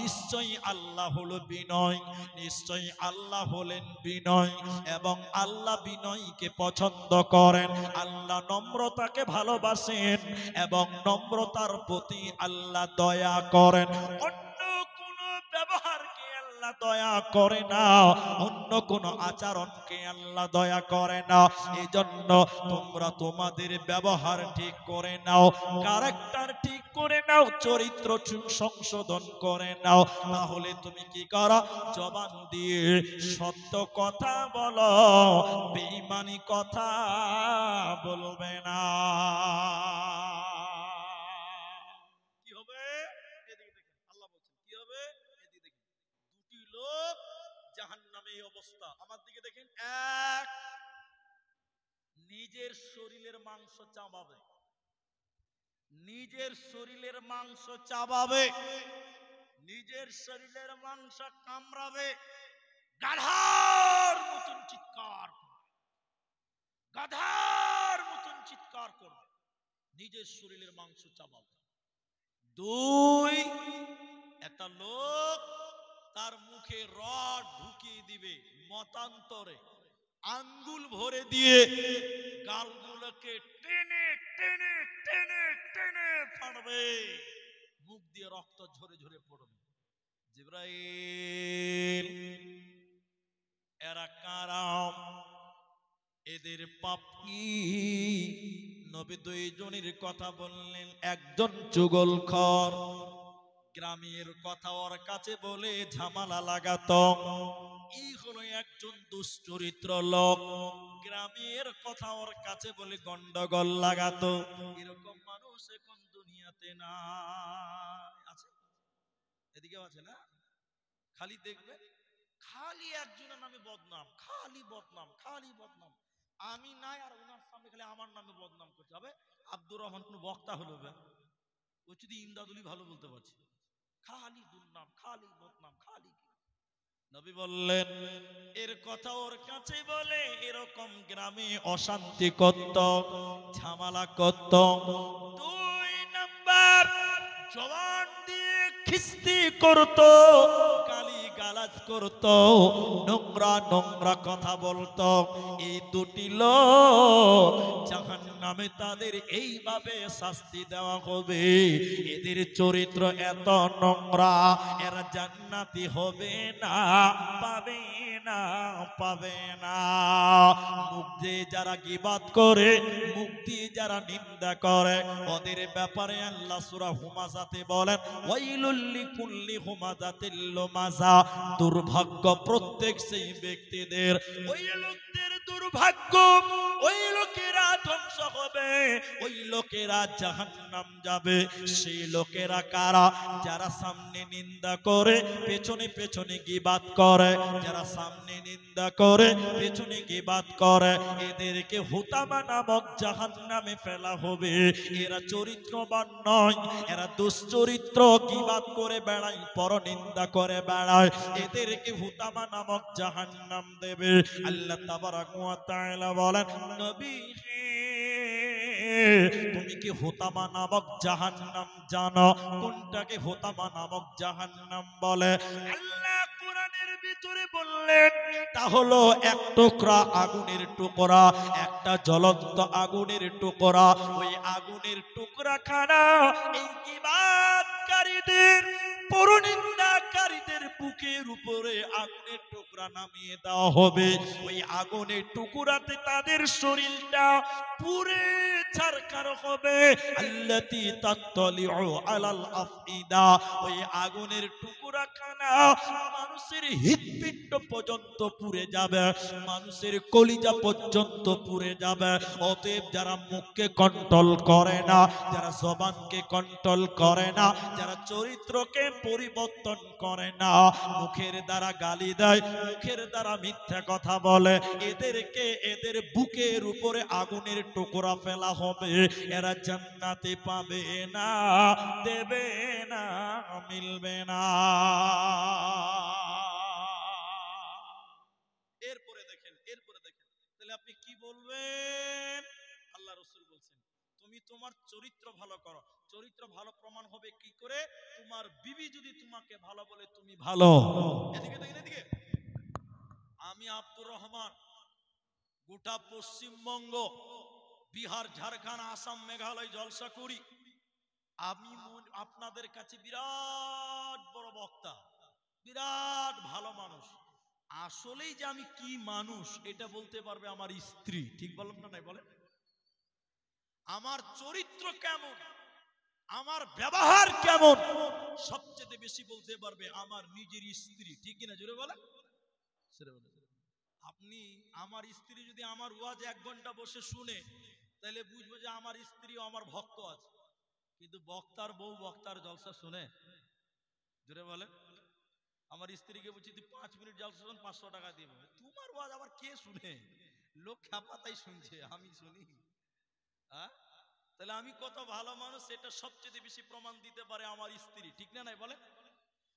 [SPEAKER 1] নিশ্চয়ই আল্লাহ হলো বিনয়, নিশ্চয়ই আল্লাহ হলেন বিনয়, এবং আল্লাহ বিনয়কে পছন্দ করেন, আল্লাহ নম্রতাকে ভালোবাসেন, এবং নম্রতার প্রতি আল্লাহ দয়া করেন। অন্য কোন ব্যবহারকে আল্লাহ দয়া করে না, অন্য কোন আচরণকে আল্লাহ দয়া করে না। এই জন্য তোমরা তোমাদের ব্যবহার ঠিক করে নাও, ক্যারেক্টার ঠিক করে নাও, চরিত্র সংশোধন করে নাও। তাহলে তুমি কি করো? জবান দিয়ে সত্য কথা বলো, বেঈমানি কথা বলবে না। কি হবে? এদিকে দেখেন, আল্লাহ বলছেন কি হবে? এদিকে দেখেন, দুটি লোক জাহান্নামে এই অবস্থা। আমার দিকে দেখেন, এক নিজের শরীরের মাংস চাবাবে, নিজের শরীরের মাংস চাবাবে, নিজের শরীরের মাংস কামড়াবে, গাধার মতন চিৎকার করবে, গাধার মতন চিৎকার করবে, নিজের শরীরের মাংস চাবাবে। দুই, একটা লোক তার মুখে রড ঢুকিয়ে দিবে, মতান্তরে আঙ্গুল ভরে দিয়ে গালগুলোকে টেনে টেনে টেনে টেনে ফাড়বে, মুখ দিয়ে রক্ত ঝরে ঝরে পড়বে। জিবরাইল, এরা কারা? এদের পাপ কি? নবী দুইজনের কথা বললেন। একজন চুগলখোর, গ্রামের কথা ওর কাছে বলে ঝামেলা লাগাতো। এই হলো একজন দুশ্চরিত্র লোক, গ্রামের কথা ওর কাছে বলে গন্ডগোল লাগাতো। এরকম মানুষ এখন দুনিয়াতে না আছে, এদিকেও আছে না? খালি দেখবে, খালি একজনের নামে বদনাম, খালি বদনাম, খালি বদনাম। আমি নাই আর ওনার সামনে খালি আমার নামে বদনাম করতে হবে। আব্দুর রহমান কোন বক্তা হলো, ও যদি ইমদাদুলি ভালো বলতে পারছি, খালি দুর্নাম, খালি বদনাম, খালি। নবী বললেন, এর কথা ওর কাছে বলে এরকম গ্রামে অশান্তি করত, ঝামেলা করত। দুই নাম্বার, জবান দিয়ে খিস্তি করত, গালি গালাজ করত, নোংরা নোংরা কথা বলতো। এই দুটি লোক জাহান্নামে তাদের এইভাবে শাস্তি দেওয়া হবে। এদের চরিত্র এত নোংরা, এরা জান্নাতি হবে না, পাবে না, পাবে না। মুখ দিয়ে যারা গীবাত করে, মুখ দিয়ে যারা নিন্দা করে, ওদের ব্যাপারে আল্লাহ সূরা হুমাযাতে বলেন, ওয়াইলুল লিকুল্লি হুমাযাতিল লুমাযা, দুর্ভাগ্য প্রত্যেক সেই ব্যক্তিদের, ওই লোকদের দুর্ভাগ্য, ওই লোকেরা ধ্বংস হবে, ওই লোকেরা জাহান্নাম যাবে। সেই লোকেরা কারা? যারা সামনে নিন্দা করে, পেছনে পেছনে গীবাত করে, যারা সামনে নিন্দা করে, পেছনে গীবাত করে, এদেরকে হুতামা নামক জাহান্নামে ফেলা হবে। এরা চরিত্রবান নয়, এরা দুশ্চরিত্র, গীবাত করে বেড়ায়, পরনিন্দা করে বেড়ায়, এদেরকে হুতামা নামক জাহান্নাম দেবে। আল্লাহ তাবারাক ওয়া তাআলা বলেন, নবী তুমি কি হুতামা নামক জাহান্নাম জানো? কোনটাকে হুতামা নামক জাহান্নাম বলে? আল্লাহ কোরআনের ভিতরে বললেন, তা হলো এক টুকরা আগুনের টুকরা, একটা জ্বলন্ত আগুনের টুকরা। ওই আগুনের টুকরা খানা এই গীবাতকারীদের, পরনিন্দাকারীদের বুকের উপরে আগুনের টুকরা নামিয়ে দেওয়া হবে। ওই আগুনের টুকরাতে তাদের শরীরটা পুরে ছারখার হবে। আল্লাতী তাত্তালিউ আলাল আফইদা, ওই আগুনের টুকরা রাখে না, মানুষের হৃৎপিণ্ড পর্যন্ত পুড়ে যাবে, মানুষের কলিজা পর্যন্ত পুড়ে যাবে। অতএব যারা মুখকে কন্ট্রোল করে না, যারা জবানকে কন্ট্রোল করে না, যারা চরিত্রকে পরিবর্তন করে না, মুখের দ্বারা গালি দেয়, মুখের দ্বারা মিথ্যা কথা বলে, এদেরকে এদের বুকের উপরে আগুনের টুকরা ফেলা হবে। এরা জান্নাতে পাবে না, দেবে না, মিলবে না। এরপরে দেখেন, তাহলে আপনি কি বলবেন? আল্লাহ রাসূল বলছেন, তুমি তোমার চরিত্র ভালো করো। চরিত্র ভালো প্রমাণ হবে কি করে? তোমার বিবি যদি তোমাকে ভালো বলে তুমি ভালো। এদিকে দেখেন, এদিকে। আমি আব্দুর রহমান গোটা পশ্চিমবঙ্গ, বিহার, ঝাড়খণ্ড, আসাম, মেঘালয় জলসা করি। আমি আপনাদের কাছে বিরাট বড় বক্তা, বিরাট ভালো মানুষ। আসলেই যে আমি কি মানুষ এটা বলতে পারবে আমার স্ত্রী। ঠিক বললাম না? নাই বলে আমার চরিত্র কেমন, আমার ব্যবহার কেমন, সবচেয়ে বেশি বলতে পারবে আমার নিজের স্ত্রী। ঠিক কিনা? জোরে বলে। আপনি আমার স্ত্রী যদি আমার ওয়াজ 1 ঘন্টা বসে শুনে, তাহলে বুঝবো যে আমার স্ত্রী আমার ভক্ত আছে। কিন্তু বক্তার বউ বক্তার জলসা শুনে? জোরে বলে। আমার স্ত্রীকে বলছি তুই 5 মিনিট জলসা শুন, 500 টাকা দিব। তোমার ওয়াজ আবার কে শুনে? লোক খাপাতাই শুনছে, আমি শুনি। হ্যাঁ, তাহলে আমি কত ভালো মানুষ সেটা সবচেয়ে বেশি প্রমাণ দিতে পারে আমার স্ত্রী। ঠিক না? নাই বলে।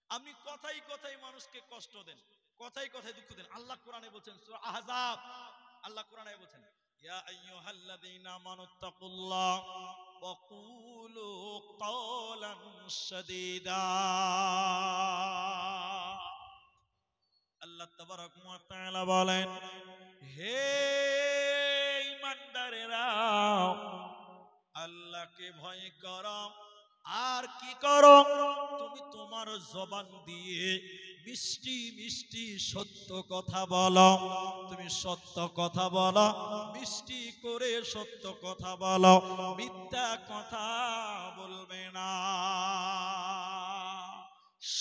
[SPEAKER 1] আপনি কথাই কথাই মানুষকে কষ্ট দেন, কথাই কথাই দুঃখ দেন। আল্লাহ কোরআনে বলছেন, সূরা আহজাব, আল্লাহ কোরআনে বলছেন, ইয়া আইয়ুহাল্লাযীনা আমানুত্তাকুল্লাহ ওয়া কুলু কওলান সাদীদা। আল্লাহ তাবারক ওয়া তাআলা বলেন, হে ঈমানদারেরা, আল্লাহকে ভয় করো। আর কি করো? তুমি তোমার জবান দিয়ে মিষ্টি মিষ্টি সত্য কথা বলো। তুমি সত্য কথা বলো, মিষ্টি করে সত্য কথা বলো, মিথ্যা কথা বলবে না।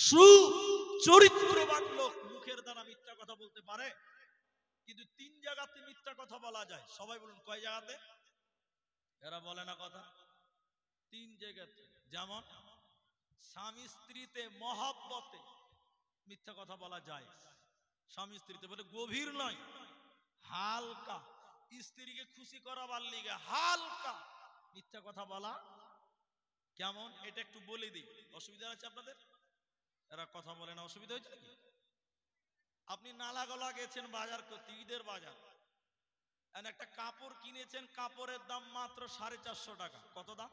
[SPEAKER 1] সুচরিত্রবান লোক মুখের দ্বারা মিথ্যা কথা বলতে পারে, কিন্তু 3 জায়গাতে মিথ্যা কথা বলা যায়। সবাই বলুন কয় জায়গাতে? এরা বলে না কথা। 3 জায়গাতে। যেমন স্বামী স্ত্রীতে মহব্বতে মিথ্যা কথা বলা যায়। স্বামী স্ত্রীতে বলে গভীর নয়, হালকা, স্ত্রীকে খুশি করাবার লিগে হালকা মিথ্যা কথা বলা। কেমন? এটা একটু বলে দিই, অসুবিধা আছে আপনাদের? এরা কথা বলে না, অসুবিধা হয়েছে নাকি? আপনি নালাগোলা গেছেন বাজার করতে, ঈদের বাজার, একটা কাপড় কিনেছেন, কাপড়ের দাম মাত্র 450 টাকা। কত দাম?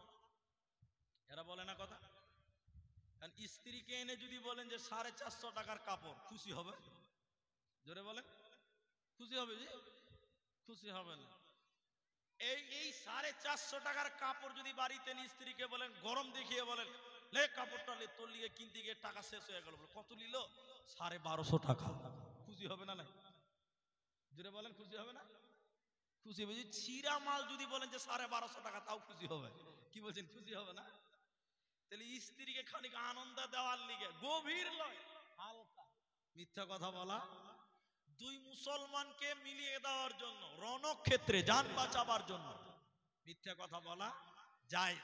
[SPEAKER 1] এরা বলে না কথা। স্ত্রীকে এনে যদি বলেন যে 450 টাকার কাপড়, খুশি হবে? জোরে বলে। খুশি হবে? যে খুশি হবে না। এই 450 টাকার কাপড় যদি বাড়িতে নিয়ে স্ত্রীকে বলেন, গরম দেখিয়ে বলেন, লে কাপড়টা লে, তোর লিগে কিনতে গিয়ে টাকা শেষ হয়ে গেল। কত নিল? 1250 টাকা। খুশি হবে না? নাই জোরে বলেন, খুশি হবে না? খুশি হবে। ছিঁড়া মাল যদি বলেন যে 1250 টাকা, তাও খুশি হবে। কি বলছেন? খুশি হবে না? তাহলে স্ত্রীকে খানিক আনন্দ দেওয়ার লিগে গভীর নয়, হালকা মিথ্যা কথা বলা। 2 মুসলমানকে মিলিয়ে দেওয়ার জন্য, রণক্ষেত্রে জান বাঁচাবার জন্য মিথ্যা কথা বলা যায়।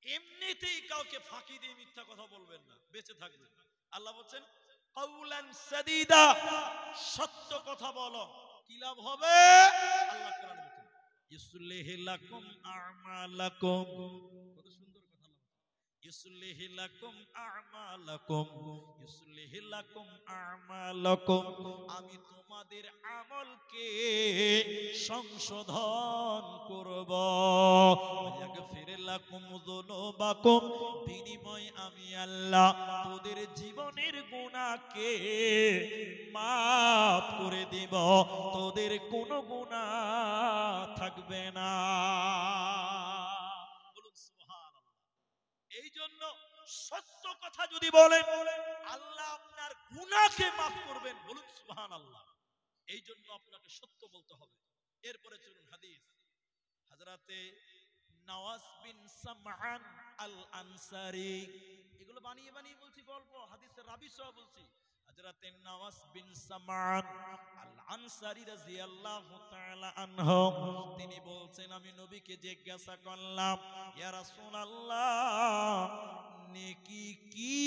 [SPEAKER 1] এমনিতেই কাউকে ফাঁকি দিয়ে মিথ্যা কথা বলবেন না, বেঁচে থাকবেন। আল্লাহ বলছেন কাউলান সাদীদা, সত্য কথা বলো, কি লাভ হবে? আল্লাহ কোরআনে বলছেন ইউসলিহি লাকুম আ'মালাকুম। কত সুন্দর কথা। ইউসলিহি লাকুম আ'মালাকুম, ইউসলিহি লাকুম আ'মালাকুম। আমি তোমাদের আমলকে সংশোধন করব। ইয়াগফির লাকুম যুনুবাকুম, বিনিময়ে আমি আল্লাহ তোদের জীবনের গুনাহকে মাফ করে দেব, তোদের কোনো গুনাহ থাকবে না। এই জন্য সত্য কথা যদি বলেন, আল্লাহ আপনার গুনাহকে মাফ করবেন। বলুন সুবহানাল্লাহ। এই জন্য আপনাকে সত্য বলতে হবে। এরপরে চলুন হাদিস। হযরতে নওয়াজ বিন সামআন আল আনসারী এগুলো বানিয়ে বানিয়ে বলছি গল্প, হাদিসের রাবি সহ বলছি। হযরতে নওয়াস বিন সামান আল আনসারী রাদিয়াল্লাহু তাআলা আনহু তিনি বলছেন, আমি নবীকে জিজ্ঞাসা করলাম, ইয়া রাসূলুল্লাহ, নেকি কি,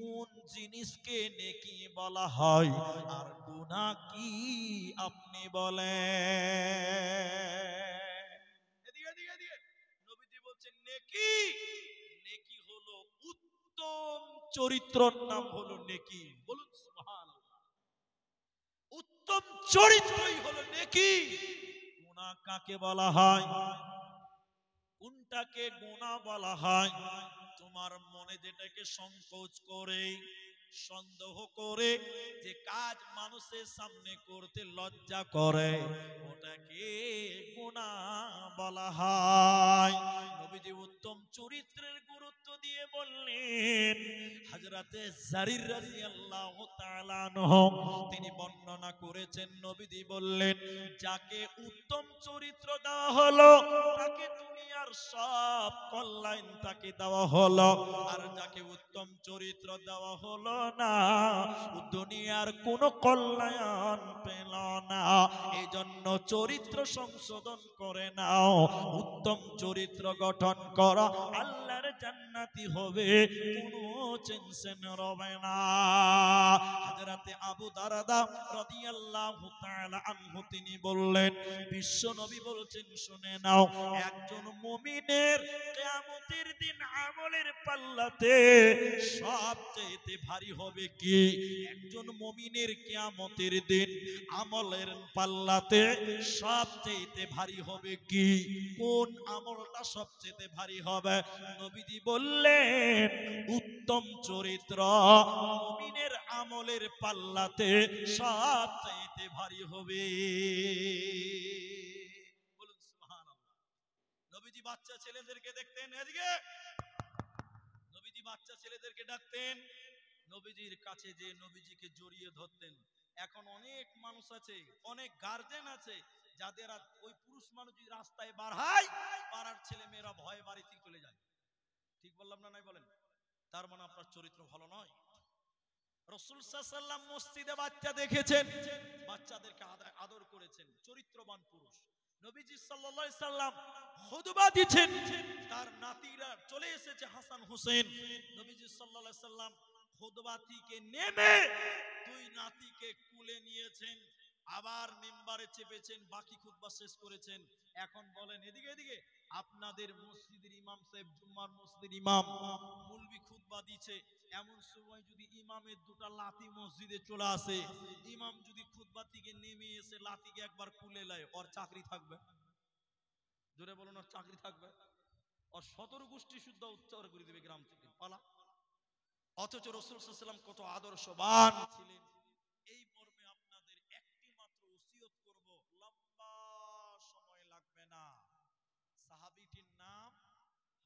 [SPEAKER 1] কোন জিনিসকে নেকি বলা হয়, আর গুনাহ কি আপনি বলেন। এদিকে এদিকে এদিকে নবীজি বলছেন, নেকি, নেকি হলো উত্তম চরিত্রর নাম হলো নেকি। বলুন সুবহানাল্লাহ। উত্তম চরিত্রই হলো নেকি। গুনাহ কাকে বলা হয়, কোনটাকে গুনাহ বলা হয়? তোমার মনে যেটাকে সংকোচ করে, সন্দেহ করে, যে কাজ মানুষের সামনে করতে লজ্জা করে, ওটাকে গুনাহ বলা হয়। নবীজি উত্তম চরিত্রের গুরুত্ব দিয়ে বললেন। হযরতে জারির রাদিয়াল্লাহু তাআলা আনহু তিনি বর্ণনা করেছেন, নবীজি বললেন, যাকে উত্তম চরিত্র দেওয়া হলো তাকে দুনিয়ার সব কল্যাণ তাকে দেওয়া হলো, আর যাকে উত্তম চরিত্র দেওয়া হলো না, দুনিয়ার কোনো কল্যাণ পেল না। এই জন্য চরিত্র সংশোধন করে নাও, উত্তম চরিত্র গঠন করা, আল্লাহর জান্নাতি হবে, কোনো টেনশন রবে না। হযরতে আবু দারদা রাদিয়াল্লাহু তাআলা আনহু তিনি বললেন, বিশ্ব নবী বলছেন, শুনে নাও, একজন মুমিনের কিয়ামতের দিন আমলের পাল্লাতে সবচেয়ে ভারী হবে কি? একজন মুমিনের কিয়ামতের দিন আমলের পাল্লাতে সবচেয়ে ভারী হবে কি? কোন আমলটা সবচেয়ে ভারী হবে? নবীজি বললেন, উত্তম চরিত্র মুমিনের আমলের পাল্লাতে সবচেয়ে ভারী হবে। বলুন সুবহানাল্লাহ। নবীজি বাচ্চা ছেলেদেরকে দেখতেন, এদিকে নবীজি বাচ্চা ছেলেদেরকে ডাকতেন, নবীজির কাছে যে নবীজিকে জড়িয়ে ধরতেন। এখন অনেক মানুষ আছে, অনেক গার্জেন আছে, যাদের ওই পুরুষ মানুষ যদি রাস্তায় বার হয়, পাড়ার ছেলে মেয়েরা ভয়ে বাড়ি থেকে চলে যায়। ঠিক বললাম না নাই বলেন? তার মানে আপনার চরিত্র ভালো নয়। রাসূল সাল্লাল্লাহু আলাইহি ওয়াসাল্লাম মসজিদে বাচ্চা দেখেছেন, বাচ্চাদেরকে আদর করেছেন, চরিত্রবান পুরুষ। নবীজি সাল্লাল্লাহু আলাইহি সাল্লাম খুতবা দিচ্ছেন, তার নাতিরা চলে এসেছে হাসান হোসেন। নবীজি সাল্লাল্লাহু আলাইহি সাল্লাম খুতবা থেকে নেমে দুই নাতিকে কুলে নিয়েছেন, আবার মিম্বারে চেপেছেন, বাকি খুতবা শেষ করেছেন। এখন বলেন, এদিকে এদিকে আপনাদের মসজিদের ইমাম সাহেব, জুম্মার মসজিদের ইমাম মুলবি খুতবা দিচ্ছে, এমন সময় যদি ইমামের দুটা লাঠি মসজিদে চলে আসে, ইমাম যদি খুতবা থেকে নেমে এসে লাঠিকে একবার কুলে নেয়, ওর চাকরি থাকবে? জোরে বলুন, ওর চাকরি থাকবে? ওর 17 গোষ্ঠী শুদ্ধ উচ্চার করে দিবে গ্রাম থেকে পালা। অথচ রাসূল সাল্লাল্লাহু আলাইহি ওয়াসাল্লাম কত আদর্শবান ছিলেন। এই মর্মে আপনাদের একটি মাত্র ওসিয়ত করব, লম্বা সময় লাগবে না। সাহাবীটির নাম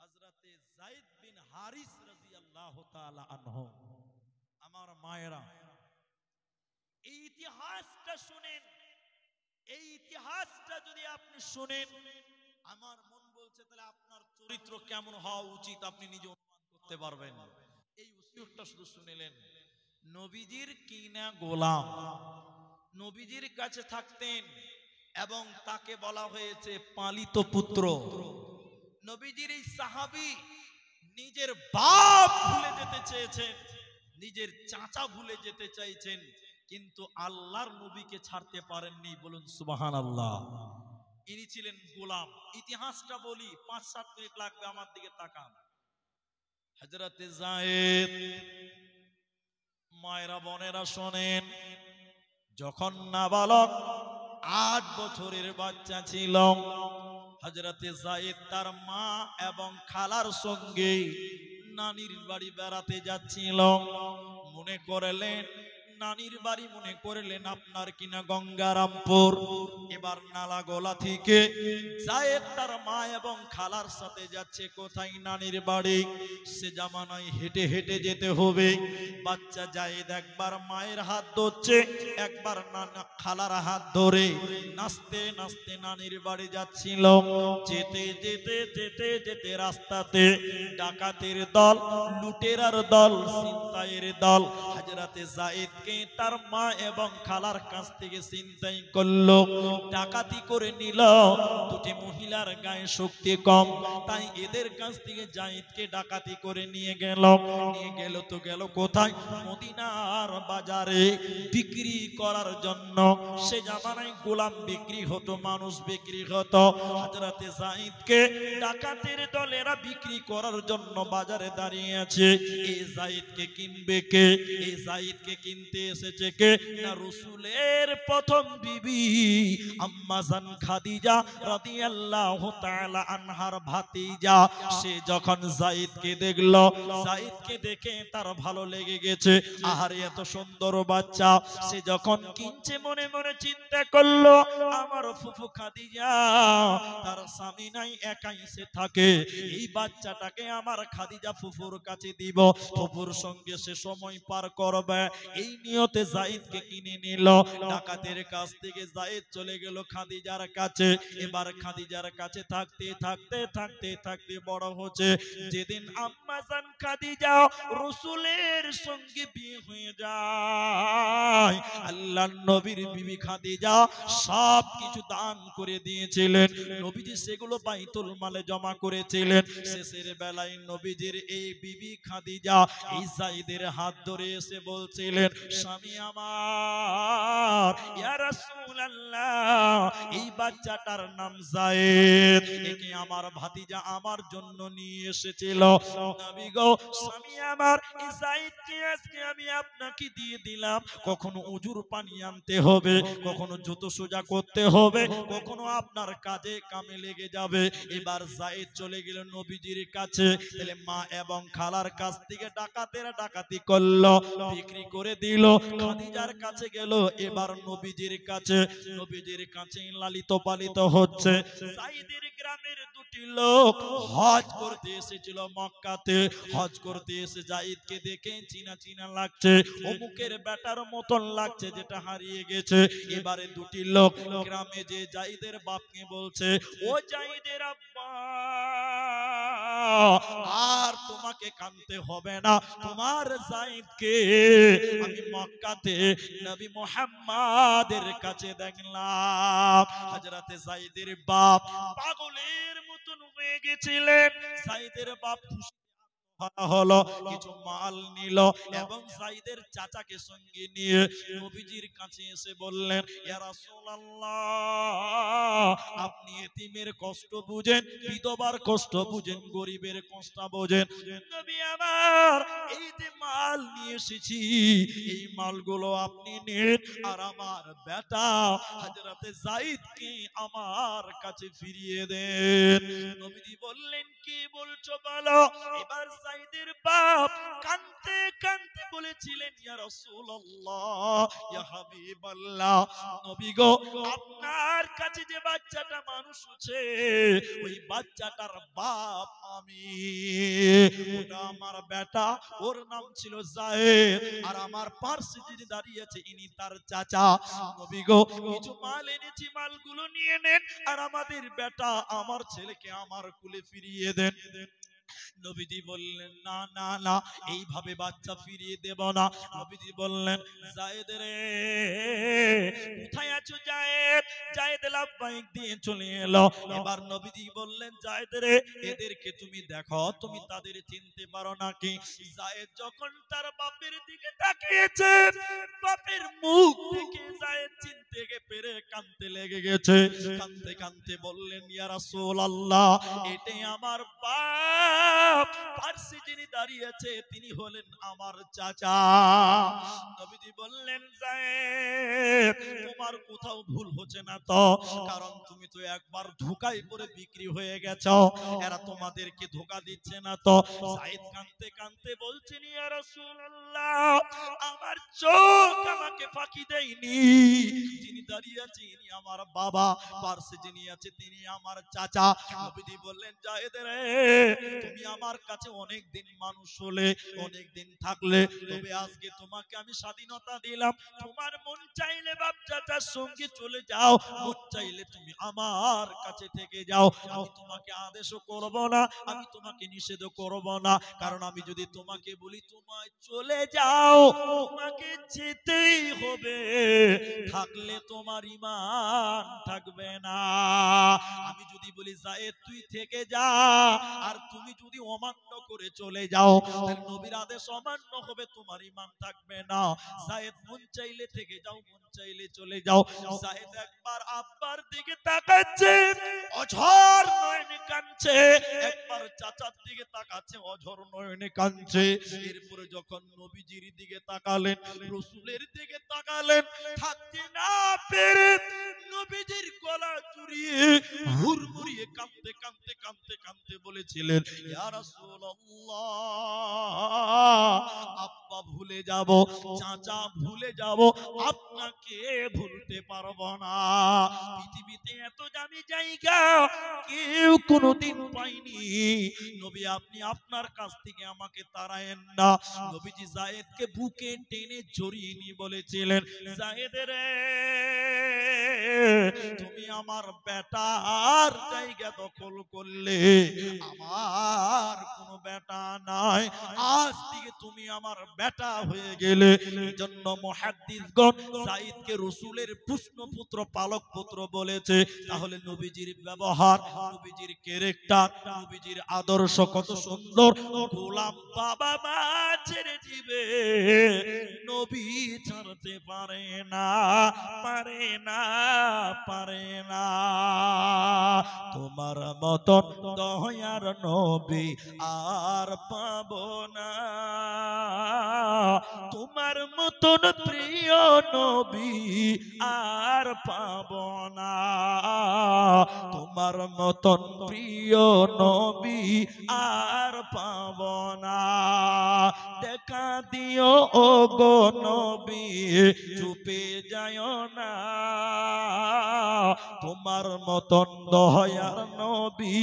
[SPEAKER 1] হযরতে যায়েদ বিন হারিস রাদিয়াল্লাহু তাআলা আনহু। আমার মায়েরা, এই ইতিহাসটা শুনেন, এই ইতিহাসটা যদি আপনি শুনেন, আমার মন বলছে তাহলে আপনার চরিত্র কেমন হওয়া উচিত আপনি নিজে অনুমান করতে পারবেন। এই ওসিয়তটা শুধু শুনিলেন। নবীজির কিনা গোলাম নবীজির কাছে থাকতেন এবং তাকে বলা হয়েছে পালিত পুত্র। নবীজির এই সাহাবী নিজের বাপ ভুলে যেতে চেয়েছেন, নিজের চাচা ভুলে যেতে চাইছেন, কিন্তু আল্লাহর নবীকে ছাড়তে পারেননি। বলুন সুবহানাল্লাহ। ইনি ছিলেন গোলাম। ইতিহাসটা বলি, 5-7 মিনিট লাগবে, আমার দিকে তাকান। হযরতে যায়েদ, মায়েরা বোনেরা শোনেন, যখন নাবালক 8 বছরের বাচ্চা ছিল, হযরতে যায়েদ তার মা এবং খালার সঙ্গে নানির বাড়ি বেড়াতে যাচ্ছিল। মনে করলেন নানির বাড়ি মনে করলেন আপনার কিনা গঙ্গারামপুর। এবার নালাগোলা থেকে জায়েদ তার মা এবং খালার সাথে যাচ্ছে কোথায়? নানির বাড়ি। সে জামানায় হেঁটে হেঁটে যেতে হবে। বাচ্চা জায়েদ একবার মায়ের হাত ধরছে, একবার খালার হাত ধরে নাচতে নাচতে নানির বাড়ি যাচ্ছিল। যেতে যেতে যেতে যেতে রাস্তাতে ডাকাতের দল, লুটেরার দল, ছিনতাইয়ের দল হযরতে যায়েদকে তার মা এবং খালার কাছ থেকে ছিনতাই করলো, ডাকাতি করে নিল। দুটি মহিলার গায়ে শক্তি কম, তাই এদের কাছ থেকে যায়েদকে ডাকাতি করে নিয়ে গেল। তো গেল কোথায়? মদিনার বাজারে বিক্রি করার জন্য। সে জামানায় গোলাম বিক্রি হতো, মানুষ বিক্রি হতো। হযরতে যায়েদকে ডাকাতের দলেরা বিক্রি করার জন্য বাজারে দাঁড়িয়ে আছে। এই যায়েদকে কিনবে কে? এই যায়েদকে কিনতে এসেছে কে? না, রাসূলের প্রথম বিবি আম্মা জান খাদিজা রাদিয়াল্লাহু তাআলা আনহার ভাতিজা। সে যখন যায়েদকে দেখলো, যায়েদকে দেখে তার ভালো লেগে গেছে। আহারে এত সুন্দর বাচ্চা। সে যখন কিনছে মনে মনে চিন্তা করলো, আমার ফুফু খাদিজা তার স্বামী নাই, একাই সে থাকে, এই বাচ্চাটাকে আমার খাদিজা ফুফুর কাছে দিব, ফুফুর সঙ্গে সে সময় পার করবে। এই নিয়তে যায়েদকে কিনে নিল। ডাকাতের কাছ থেকে যায়েদ চলে গেল খাদিজার কাছে। এবার খাদিজার কাছে থাকতে থাকতে থাকতে থাকতে বড় হচ্ছে। যেদিন আম্মা জান খাদিজা রাসূলের সঙ্গে বিয়ে হয়ে যায়, আল্লাহর নবীর বিবি খাদিজা সব কিছু দান করে দিয়েছিলেন। নবীজি সেগুলো বাইতুল মালে জমা করেছিলেন। শেষের বেলায় নবীজির এই বিবি খাদিজা এই যায়েদের হাত ধরে এসে বলছিলেন, স্বামী আমার, ইয়া রাসূলুল্লাহ, এই বাচ্চাটার নাম যায়েদ, একে আমার ভাতিজা আমার জন্য নিয়ে এসেছিল। নবী গো, স্বামী আমার, এই যায়েদকে আজকে আমি আপনাকে দিয়ে দিলাম। কখনো উজুর পানি আনতে হবে, কখনো জুতো সোজা করতে হবে, কখনো আপনার কাজে কামে লেগে যাবে। এবার যায়েদ চলে গেল নবীজির কাছে। তাহলে মা এবং খালার কাছ থেকে ডাকাতেরা ডাকাতি করলো, বিক্রি করে দিল। খাদিজার কাছে গেল, এবার নবীজির কাছে। নবীজির কাছে লালিত পালিত হচ্ছে। যায়েদের গ্রামের দুটি লোক হজ করতে এসেছিল মক্কাতে। হজ করতে এসে যায়েদকে দেখে চিনা চিনা লাগছে, অমুকের বেটার মতন লাগছে, যেটা হারিয়ে গেছে। এবারে দুটি লোক গ্রামে যে যায়েদের বাপকে বলছে, ও যায়েদের আব্বা, আর তোমাকে কাঁদতে হবে না, তোমার যায়েদকে আমি মক্কাতে নবী মুহাম্মাদের কাছে দেখলাম। হযরতে যায়েদের বাপ পাগলের মতন হয়ে গেছিলেন। যায়েদের বাপ হলো, কিছু মাল নিল এবং যায়েদের চাচাকে সঙ্গে নিয়ে নবীজির কাছে এসে বললেন, ইয়া রাসূলুল্লাহ, আপনি এতিমের কষ্ট বুঝেন, বিধবার কষ্ট বুঝেন, গরিবের কষ্ট বুঝেন। নবী আমার, এই যে মাল নিয়ে এসেছি, এই মালগুলো আপনি নিন, আর আমার বেটা হযরতে যায়েদকে আমার কাছে ফিরিয়ে দেন। নবীজি বললেন, কি বলছো বলো? এবার যায়েদের বাপ কাঁদতে কাঁদতে বলেছিলেন, ইয়া রাসূলুল্লাহ, ইয়া হাবিবাল্লাহ, নবী গো, আপনার কাছে যে বাচ্চাটা মানুষ হচ্ছে, ওই বাচ্চাটার বাপ আমি, ওটা আমার বেটা, ওর নাম ছিল যায়েদ, আর আমার পাশে যিনি দাঁড়িয়ে আছে ইনি তার চাচা। নবী গো, কিছু মাল এনেছি, মালগুলো নিয়ে নেন, আর আমাদের বেটা, আমার ছেলেকে আমার কুলে ফিরিয়ে দেন। নবীজি বললেন, না না না, এইভাবে বাচ্চা ফিরিয়ে দেব না। নবীজি বললেন, যায়েদ রে, কোথায় আছো যায়েদ? যায়েদ লাব্বাইক দিয়ে চলে এলো। এবার নবীজি বললেন, যায়েদ রে, এদেরকে তুমি দেখো, তুমি তাদের চিনতে পারো নাকি? যায়েদ যখন তার বাপের দিকে তাকিয়েছে, বাপের মুখ দেখে যায়েদ চিনতে পেরে কাঁদতে লেগে গেছে। কাঁদতে কাঁদতে বললেন, ইয়া রাসূলুল্লাহ, এটাই আমার বাপ, পার্শ্বে যিনি দাঁড়িয়ে আছে তিনি হলেন আমার চাচা। নবীজি বললেন, যায়েদ তোমার কোথাও ভুল হচ্ছে না তো? কারণ তুমি তো একবার ধোঁকায় পড়ে বিক্রি হয়ে গেছো, এরা তোমাদেরকে ধোঁকা দিচ্ছে না তো? যায়েদ কাঁদতে কাঁদতে বলছেন, ইয়া রাসূলুল্লাহ, আমার চোখ আমাকে ফাঁকি দেয়নি। যিনি দাঁড়িয়ে আছে ইনি আমার বাবা, পার্শ্বে যিনি আছে তিনি আমার চাচা। নবীজি বললেন, যায়েদ রে, তুমি আমার কাছে অনেক দিন মানুষ হলে, অনেক দিন থাকলে, তবে আজকে তোমাকে আমি স্বাধীনতা দিলাম। তোমার মন চাইলে বাপ চাচার সঙ্গে চলে যাও, মন চাইলে তুমি আমার কাছে থেকে যাও। আমি তোমাকে আদেশও করব না, আমি তোমাকে নিষেধও করব না। কারণ আমি যদি তোমাকে বলি তোমায় চলে যাও, তোমাকে যেতেই হবে, থাকলে তোমার ঈমান থাকবে না। আমি যদি বলি যায়েদ তুই থেকে যা, আর তুমি যদি অমান্য করে চলে যাও, তাহলে নবীর আদেশ অমান্য হবে, তোমার ঈমান থাকবে না। যায়েদ মন চাইলে থেকে যাও, মন চাইলে চলে যাও। যায়েদ একবার আব্বার দিকে তাকাচ্ছে, অঝর নয়নে কাঁদছে, একবার চাচার দিকে তাকাচ্ছে, অঝর নয়নে কাঁদছে। এরপরে যখন নবীজির দিকে তাকালেন, রাসূলের দিকে তাকালেন, থাকতে না পেরে নবীজির গলা জড়িয়ে হুড়মুড়িয়ে কাঁদতে কাঁদতে কাঁদতে কাঁদতে বলেছিলেন, ইয়া রাসূলুল্লাহ, আব্বা ভুলে যাব, চাচা ভুলে যাব, আপনাকে ভুলতে পারবো না। পৃথিবীতে এত দামি জায়গা কেউ কোনোদিন পায়নি। নবী আপনি আপনার কাছ থেকে আমাকে তাড়ায়েন না। নবীজি যায়েদকে বুকে টেনে জড়িয়ে নিয়ে বলেছিলেন, যায়েদ রে, তুমি আমার বেটার জায়গা দখল করলে, আমার কোনো বেটা নাই, আজ থেকে তুমি আমার বেটা হয়ে গেলে। এজন্য মুহাদ্দিসগণ যায়েদকে রাসূলের পুত্র পালক পুত্র বলেছে। তাহলে নবীজির ব্যবহার, নবীজির ক্যারেক্টার, নবীজির আদর্শ কত সুন্দর। গোলাম বাবা মা ছেড়ে দিবে, নবী ছাড়তে পারে না, পারে না, পারে না। তোমার মতন দয়ার নবী আর পাবো না, তোমার মতন প্রিয় নবী আর পাবো না, তোমার মতন প্রিয় নবী আর পাবো না। দেখা দিও ও গো নবী, চুপে যায় না, তোমার মতন দয়ার নবী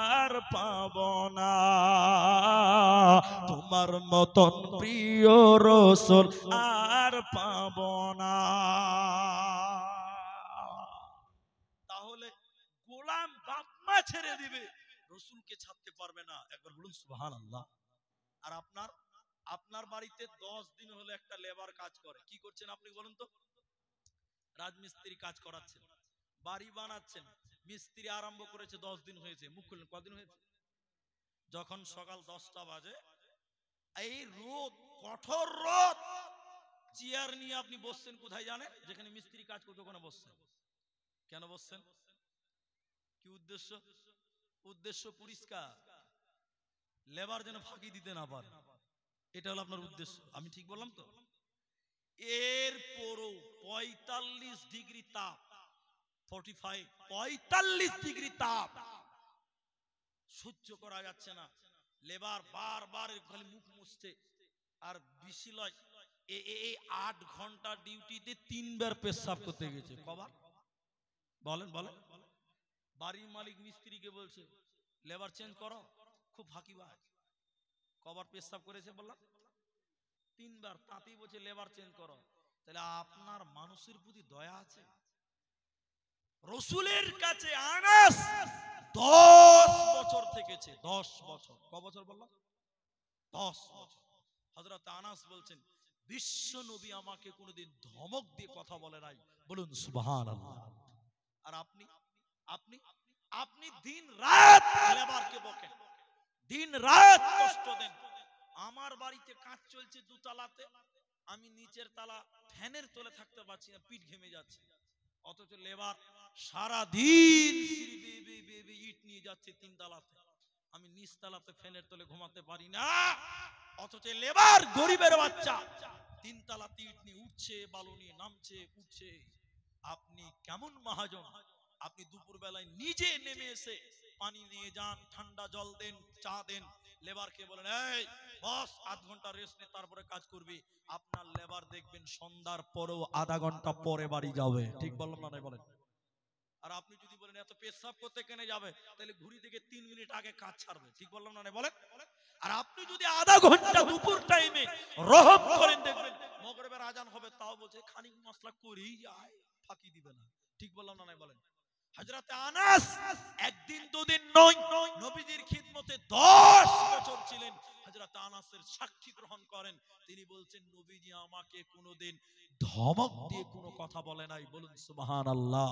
[SPEAKER 1] আর পাবো না, তোমার মতন প্রিয় রাসূল আর পাবো না। তাহলে গোলাম বাপ মা ছেড়ে দিবে, রাসূলকে ছাড়তে পারবে না। একবার বলুন সুবহানাল্লাহ। আর আপনার আপনার বাড়িতে 10 দিন হলো একটা লেবার কাজ করে, কি করছেন আপনি বলুন তো? রাজমিস্ত্রি কাজ করাচ্ছেন, বাড়ি বানাচ্ছেন, মিস্ত্রি আরম্ভ করেছে 10 দিন হয়েছে, মুখ খুললেন কদিন হয়েছে? যখন সকাল 10টা বাজে, এই রোদ, কঠোর রোদ, চেয়ার নিয়ে আপনি বসছেন কোথায় জানেন? যেখানে মিস্ত্রি কাজ করতে, ওখানে বসছেন। কেন বসছেন? কি উদ্দেশ্য? উদ্দেশ্য পরিষ্কার, লেবার যেন ফাঁকি দিতে না পারে, এটা হলো আপনার উদ্দেশ্য। আমি ঠিক বললাম তো? এরপরও 45 ডিগ্রি তাপ, 45 ডিগ্রি তাপ সহ্য করা যাচ্ছে না। লেবার বারবার খালি মুখ মুছছে, আর বেশি লয়, এই 8 ঘন্টা ডিউটিতে 3 বার পেশাব করতে গেছে। কবার? বলেন বলেন। বাড়ির মালিক মিস্ত্রিকে বলছে, লেবার চেঞ্জ করো, খুব ফাঁকিবাজ। কবার পেশাব করেছে বললাম? 3 বার। তাতেই বলছে লেবার চেঞ্জ করো। তাহলে আপনার মানুষের প্রতি দয়া আছে? রাসূলের কাছে আনাস 10 বছর থেকেছে, 10 বছর। ক বছর বললাম? 10 বছর। হযরত আনাস বলছেন, বিশ্ব নবী আমাকে কোনোদিন ধমক দিয়ে কথা বলে নাই। বলুন সুবহানাল্লাহ। আর আপনি আপনি আপনি দিন রাত লেবারকে বকেন, দিন রাত কষ্ট দেন। আমার বাড়িতে কাজ চলছে দুতলাতে, আমি নিচের তালা ফ্যানের তলে থাকতে পারছি না, পিঠ ঘেমে যাচ্ছে। অথচ লেবার সারা দিন ইট নিয়ে যাচ্ছে 3 তালাতে। আমি নিচতলাতে ফ্যানের তলে ঘুমাতে পারি না, অথচ লেবার গরিবের বাচ্চা তিনতলা ইট নিয়ে উঠছে, বালু নিয়ে নামছে, উঠছে। আপনি কেমন মহাজন, আপনি দুপুর বেলায় নিজে নেমে এসে পানি নিয়ে যান, ঠান্ডা জল দেন, চা দেন, লেবারকে বলেন এই বস আধ ঘন্টা রেস্ট নে তারপরে কাজ করবি। আপনার লেবার দেখবেন সন্ধ্যার পরেও আধা ঘন্টা পরে বাড়ি যাবে। ঠিক বললাম না? বলেন। আর আপনি যদি বলেন এত পেশাব করতে কেনে যাবে, তাহলে ঘুরি থেকে 3 মিনিট আগে কাজ ছাড়বে। ঠিক বললাম না? বলেন। আর আপনি যদি আধা ঘন্টা দুপুর টাইমে রহম করেন, দেখবেন মাগরিবের আজান হবে তাও বলছে খানিক মশলা করেই যায়, ফাঁকি দিবে না। ঠিক বললাম না? বলেন। হযরত আনাস একদিন দুদিন নয়, নবীজির খিদমতে 10 বছর ছিলেন। হযরত আনাসের সাক্ষী গ্রহণ করেন, তিনি বলছেন নবীজি আমাকে কোনোদিন ধমক দিয়ে কোনো কথা বলে নাই। বলুন সুবহানাল্লাহ।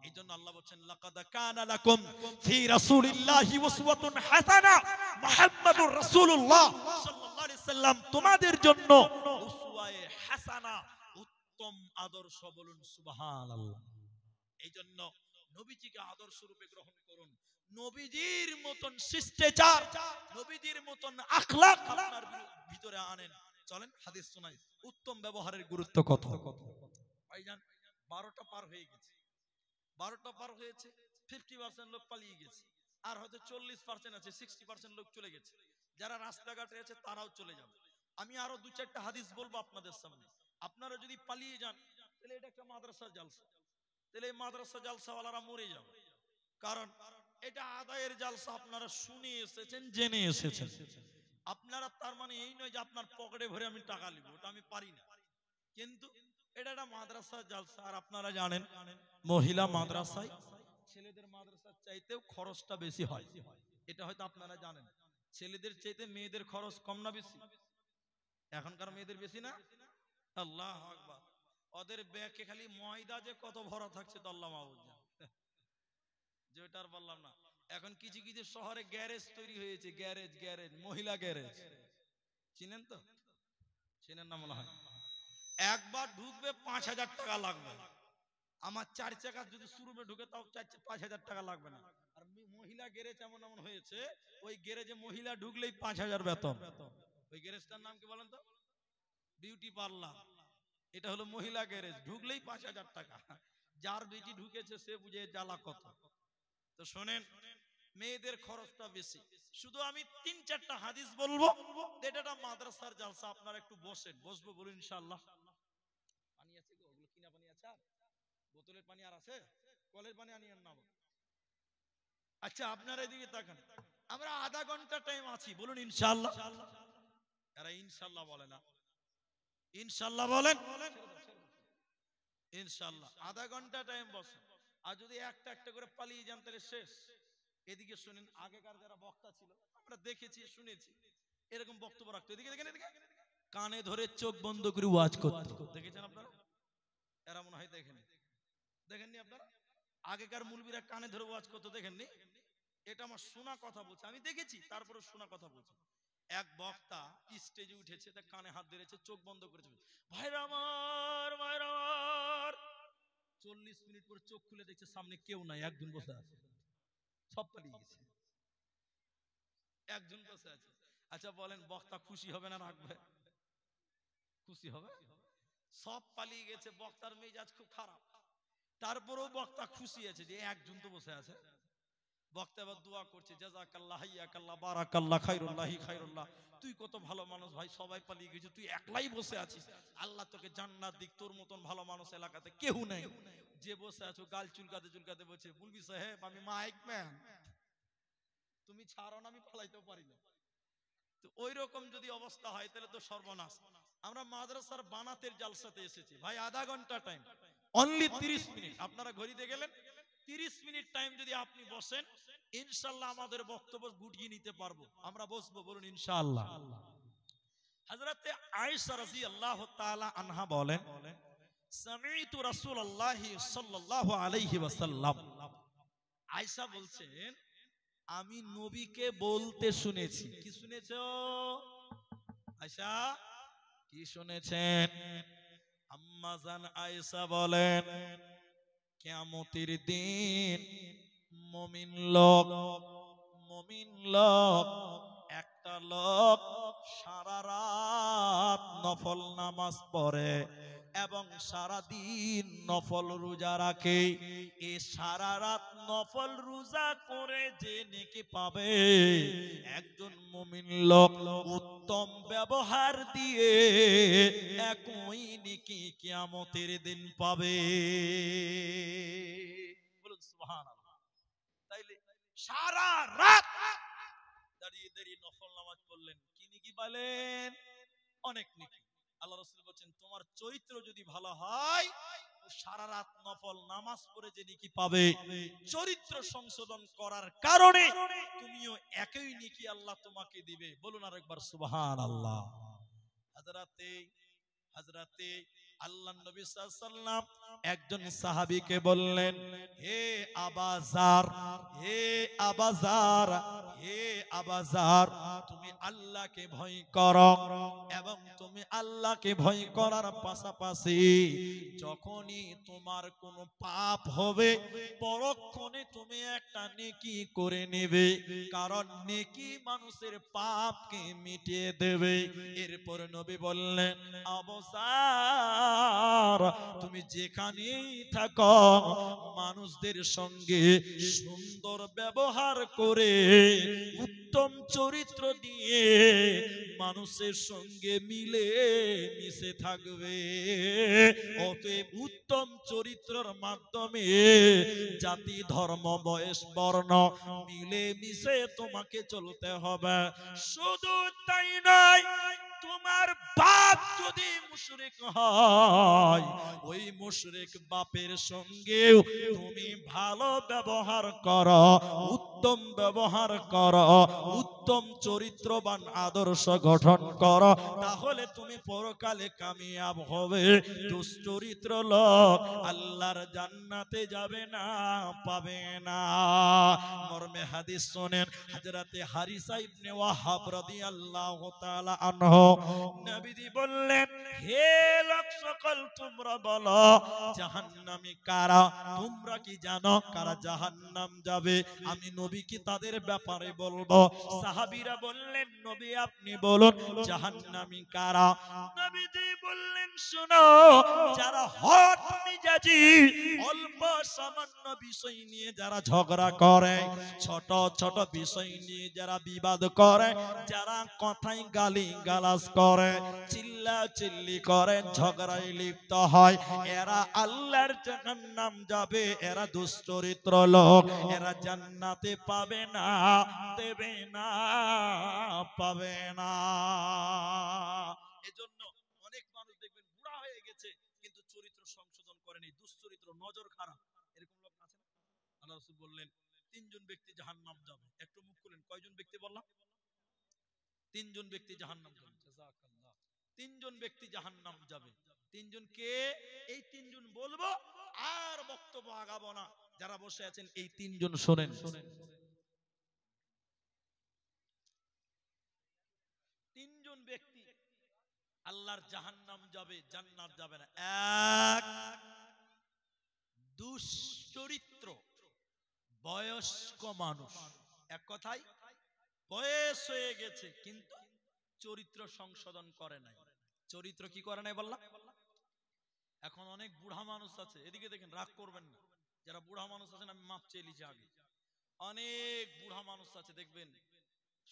[SPEAKER 1] এইজন্য আল্লাহ বলেন লাকাদ কানা লাকুম ফি রাসূলিল্লাহি উসওয়াতুন হাসানাহ, মুহাম্মাদুর রাসূলুল্লাহ সাল্লাল্লাহু আলাইহি সাল্লাম তোমাদের জন্য উসওয়ায়ে হাসানা, উত্তম আদর্শ। বলুন সুবহানাল্লাহ। এইজন্য নবীজিকে আদর্শ রূপে গ্রহণ করুন। নবীজির মতন শিষ্টাচার, নবীজির মতন আখলাক আপনার ভিতরে আনেন। চলেন হাদিস শোনাই উত্তম ব্যবহারের গুরুত্ব কত। ভাইজান 12টা পার হয়ে গেছে, 12টা পার হয়েছে, 50% লোক পালিয়ে গেছে, আর হয়তো 40% আছে, 60% লোক চলে গেছে। যারা রাস্তাঘাটে আছে তারাও চলে যাবে। আমি আরো 2-4টা হাদিস বলবো আপনাদের সামনে। আপনারা যদি পালিয়ে যান তাহলে এটা একটা মাদ্রাসার জালসা, তাহলে এই মাদ্রাসা জালসাওয়ালারা মরে যাবে। কারণ এটা আদায়ের জালসা, আপনারা শুনে এসেছেন, জেনে এসেছেন। আপনারা তার মানে এই নয় যে আপনার পকেটে ভরে আমি টাকা নিব, ওটা আমি পারি না। কিন্তু এটা একটা মাদ্রাসা জালসা। আর আপনারা জানেন মহিলা মাদ্রাসায় ছেলেদের মাদ্রাসার চাইতেও খরচটা বেশি হয়। এটা হয়তো আপনারা জানেন। ছেলেদের চাইতে মেয়েদের খরচ কম না বেশি? এখনকার মেয়েদের বেশি না? আল্লাহু আকবার। ওদের ব্যাগে খালি ময়দা যে কত ভরা থাকছে তো আল্লাহ মাহবুব জানে, যেটা আর বললাম না। এখন কিছু কিছু শহরে গ্যারেজ তৈরি হয়েছে, গ্যারেজ গ্যারেজ মহিলা গ্যারেজ। চিনেন তো? চিনেন না মনে হয়। একবার ঢুকবে 5,000 টাকা লাগবে। আমার 4 চাকা যদি শোরুমে ঢুকে তাও 5,000 টাকা লাগবে না। আর মহিলা গ্যারেজ এমন এমন হয়েছে, ওই গ্যারেজে মহিলা ঢুকলেই 5,000 বেতন। ওই গ্যারেজটার নাম কি বলেন তো? Beauty parlour. এটা হলো মহিলা গ্যারেজ, ঢুকলেই 5,000 টাকা। যার বেটি ঢুকেছে সে বুঝে জ্বালা কত। তো শোনেন, মেয়েদের খরচটা বেশি। শুধু আমি 3-4টা হাদিস বলবো, এটা মাদ্রাসার জালসা। আপনারা একটু বসেন, বসবো বলুন ইনশাআল্লাহ। পানি আছে গো, ওগুলো কিনা পানি আছে? আর বোতলের পানি আর আছে? কলের পানি আনিয়েন না। আচ্ছা আপনারা এদিকে তাকান, আমরা আধা ঘন্টা টাইম আছি, বলুন ইনশাআল্লাহ। এরা ইনশাআল্লাহ বলে না। ইনশাআল্লাহ বলেন। ইনশাআল্লাহ আধা ঘন্টা টাইম বসে। আর যদি একটা একটা করে পালিয়ে যান তাহলে শেষ। এদিকে শুনেন, আগেকার যারা বক্তা ছিল আমরা দেখেছি শুনেছি, এরকম বক্তব্য রাখতো। এদিকে দেখেন, এদিকে কানে ধরে চোখ বন্ধ করে ওয়াজ করতো। দেখেছেন আপনারা? এরা মনে হয় দেখেনি, দেখেননি আপনারা? আগেকার মুলবিরা কানে ধরে ওয়াজ করতো, দেখেননি? এটা আমার শোনা কথা বলছে, আমি দেখেছি, তারপরে শোনা কথা বলছে। এক বক্তা স্টেজে উঠেছে, তার কানে হাত ধরেছে, চোখ বন্ধ করেছে, ভাইরা আমার, ভাইরা আমার। 40 মিনিট পরে চোখ খুলে দেখছে সামনে কেউ নাই, একজন বসে আছে, সব পালিয়ে গেছে, একজন বসে আছে। আচ্ছা বলেন বক্তা খুশি হবে না রাখবে? খুশি হবে। সব পালিয়ে গেছে, বক্তার মেজাজ খুব খারাপ। তারপরেও বক্তা খুশি আছে যে একজন তো বসে আছে। বক্তা এবার দোয়া করছে, জাযাকাল্লাহ হাইয়াকাল্লাহ বারাকাল্লাহ খায়রুল্লাহি খায়রুল্লাহ। তুই কত ভালো মানুষ ভাই, সবাই পালিয়ে গেছে, তুই একলাই বসে আছিস, আল্লাহ তোকে জান্নাত দিক। তোর মতন ভালো মানুষ এলাকাতে কেউ নেই। যে বসে আছো গাল চুলকাতে চুলকাতে বলছে, বলবি সাহেব আমি মাইক ম্যান, তুমি ছাড়ো না, আমি পালাইতেও পারি না। তো ওই রকম যদি অবস্থা হয় তাহলে তো সর্বনাশ। আমরা মাদ্রাসার বানাতের জালসাতে এসেছি ভাই, আধা ঘন্টা টাইম, অনলি 30 মিনিট। আপনারা ঘড়িতে গেলেন, 30 মিনিট টাইম যদি আপনি বসেন, ইনশাআল্লাহ আমাদের বক্তব্য গুটিয়ে নিতে পারবো। আমরা বসবো, বলুন ইনশাআল্লাহ। হযরতে আয়েশা রাদিয়াল্লাহু তাআলা আনহা বলেন, সামি'তু রাসূলুল্লাহি সাল্লাল্লাহু আলাইহি ওয়াসাল্লাম। আয়েশা বলছেন আমি নবীকে বলতে শুনেছি। কি শুনেছো আয়েশা? কি শুনেছেন? আম্মা জান আয়েশা বলেন, কিয়ামতের দিন মুমিন লোক, মুমিন লোক, একটা লোক সারা রাত নফল নামাজ পড়ে এবং সারা দিন নফল রোজা রাখে, এই সারা রাত নফল রোজা করে যে নেকি পাবে, একজন মুমিন লোক উত্তম ব্যবহার দিয়ে একই নেকি কিয়ামতের দিন পাবে। বলুন সুবহানাল্লাহ। তাইলে সারা রাত দাঁড়িয়ে দাঁড়িয়ে নফল নামাজ পড়লেন, কি নেকি পেলেন? অনেক নেকি। আল্লাহ রাসূল বলেন তোমার চরিত্র যদি ভালো হয়, সারা রাত নফল নামাজ পড়ে যে নেকি পাবে, চরিত্র সংশোধন করার কারণে তুমিও একই নেকি আল্লাহ তোমাকে দিবে। বলুন আরেকবার সুবহানাল্লাহ। হযরতে আল্লাহর নবী সাল্লাল্লাহু আলাইহি ওয়াসাল্লাম একজন সাহাবীকে বললেন, হে আবাজার, হে আবাজার, হে আবাজার, তুমি আল্লাহকে ভয় করো এবং তুমি আল্লাহকে ভয় করার পাশাপাশি যখনই তোমার কোনো পাপ হবে পরক্ষণে তুমি একটা নেকি করে নেবে, কারণ নেকি মানুষের পাপকে মিটিয়ে দেবে। এরপর নবী বললেন, আবাজার, তুমি যেখানেই থাকো মানুষদের সঙ্গে সুন্দর ব্যবহার করে উত্তম চরিত্র দিয়ে মানুষের সঙ্গে মিলে মিশে থাকবে। অতএব উত্তম চরিত্রের মাধ্যমে জাতি ধর্ম বয়স বর্ণ মিলে মিশে তোমাকে চলতে হবে। শুধু তাই নয়, তোমার বাপ যদি মুশরিক হয়, ওই মুশরিক বাপের সঙ্গে তুমি ভালো ব্যবহার করো, উত্তম ব্যবহার করো, উত্তম চরিত্রবান আদর্শ গঠন করো, তাহলে তুমি পরকালে কামিয়াব হবে। দুশ্চরিত্র লোক আল্লাহর জান্নাতে যাবে না, পাবে না। মর্মে হাদিস শুনেন, হযরতে হারিসা ইবনে ওয়াহাব রাদিয়াল্লাহু তাআলা আনহু নবীজি বললেন, হে লোক সকল, তোমরা বলো জাহান্নামী কারা? তোমরা কি জানো কারা জাহান্নাম যাবে? আমি নবী কি তাদের ব্যাপারে বলবো? সাহাবীরা বললেন, নবী আপনি বলুন জাহান্নামী কারা? নবীজি বললেন, শোনো, যারা হট মিজাজি, অল্প সামান্য বিষয় নিয়ে যারা ঝগড়া করে, ছোট ছোট বিষয় নিয়ে যারা বিবাদ করে, যারা কথায় গালি গালাজ করে, চিল্লা চিল্লি করে, ঝগড়ায় লিপ্ত হয়, এরা আল্লাহর জাহান্নাম যাবে। এরা দুশ্চরিত্র লোক, এরা জান্নাতে পাবে না, দেবে না, পাবে না। এজন্য অনেক মানুষ দেখবেন বুড়া হয়ে গেছে কিন্তু চরিত্র সংশোধন করেনি, দুশ্চরিত্র, নজর খারাপ, এরকম লোক আছে না? আল্লাহ রাসূল বললেন তিনজন ব্যক্তি জাহান্নাম যাবে। একটু মুখ খুলেন, কয়জন ব্যক্তি বললাম? তিনজন ব্যক্তি জাহান্নাম যাবে। জাযাকাল্লাহ। তিনজন ব্যক্তি জাহান্নাম যাবে। তিনজন কে? এই তিনজন বলবো, আর বক্তব্য আগাবো না। যারা বসে আছেন এই তিনজন শোনেন। তিনজন ব্যক্তি আল্লাহর জাহান্নাম যাবে, জান্নাত যাবে না। এক, দুশ্চরিত্র বয়স্ক মানুষ। এক কথায় বয়স হয়ে গেছে কিন্তু চরিত্র সংশোধন করে নাই। চরিত্র কি করে নাই বললাম? এখন অনেক বুড়া মানুষ আছে, এদিকে দেখেন, রাগ করবেন না, যারা বুড়া মানুষ আছেন আমি মাপ চেয়ে নিয়েছি আগে। অনেক বুড়া মানুষ আছে দেখবেন,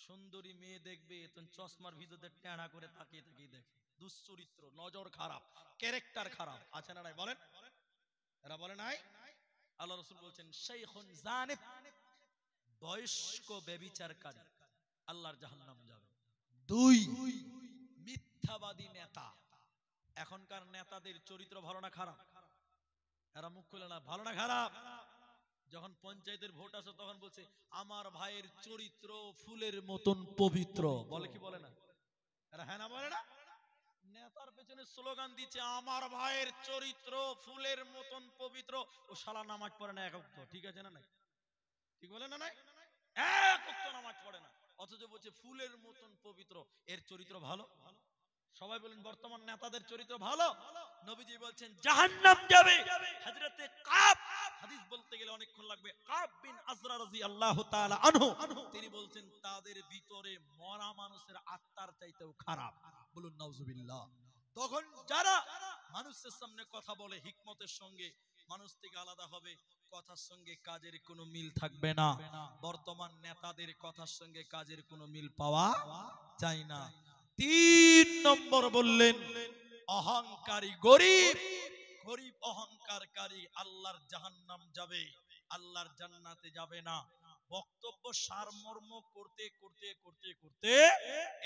[SPEAKER 1] সুন্দরী মেয়ে দেখবে তখন চশমার ভিতরে টেঁড়া করে তাকিয়ে তাকিয়ে দেখে। দুশ্চরিত্র, নজর খারাপ, ক্যারেক্টার খারাপ, আছে না নাই বলেন? এরা বলে নাই? আল্লাহ রাসূল বলছেন, শাইখুন জানিব, বয়স্ক ব্যভিচারকারী আল্লাহর জাহান্নাম যাবে। দুই, মিথ্যাবাদী নেতা। এখনকার নেতাদের চরিত্র ভালো না খারাপ? এরা মুখ খুলে না, ভালো না খারাপ? যখন পঞ্চায়েতের ভোট আসে তখন বলছে আমার ভাইয়ের চরিত্র ফুলের মতন পবিত্র, বলে কি বলে না? এরা হ্যাঁ না বলে না? নেতার পেছনে স্লোগান দিচ্ছে আমার ভাইয়ের চরিত্র ফুলের মতন পবিত্র, ও শালা নামাজ পড়ে না এক ওয়াক্ত, ঠিক আছে না নাই? ঠিক বলে না নাই? এক ওয়াক্ত নামাজ পড়ে না, অথচ বলছে ফুলের মতন পবিত্র, এর চরিত্র ভালো? সবাই বলেন বর্তমান নেতাদের চরিত্র ভালো? নবীজি বলছেন জাহান্নাম যাবে। হযরতে কাব হাদিস বলতে গেলে অনেকক্ষণ লাগবে। কাব বিন আজরা রাদিয়াল্লাহু তাআলা আনহু তিনি বলছেন তাদের ভিতরে মরা মানুষের আত্মার চাইতেও খারাপ। বলুন নাউজুবিল্লাহ। তখন যারা মানুষের সামনে কথা বলে হিকমতের সঙ্গে, মানুষ থেকে আলাদা হবে, কথার সঙ্গে কাজের কোনো মিল থাকবে না। বর্তমান নেতাদের কথার সঙ্গে কাজের কোনো মিল পাওয়া যায় না। 3 নম্বর বললেন অহংকারী গরিব। গরিব অহংকারকারী আল্লাহর জাহান্নাম যাবে, আল্লাহর জান্নাতে যাবে না। বক্তব্য সারমর্ম করতে করতে করতে করতে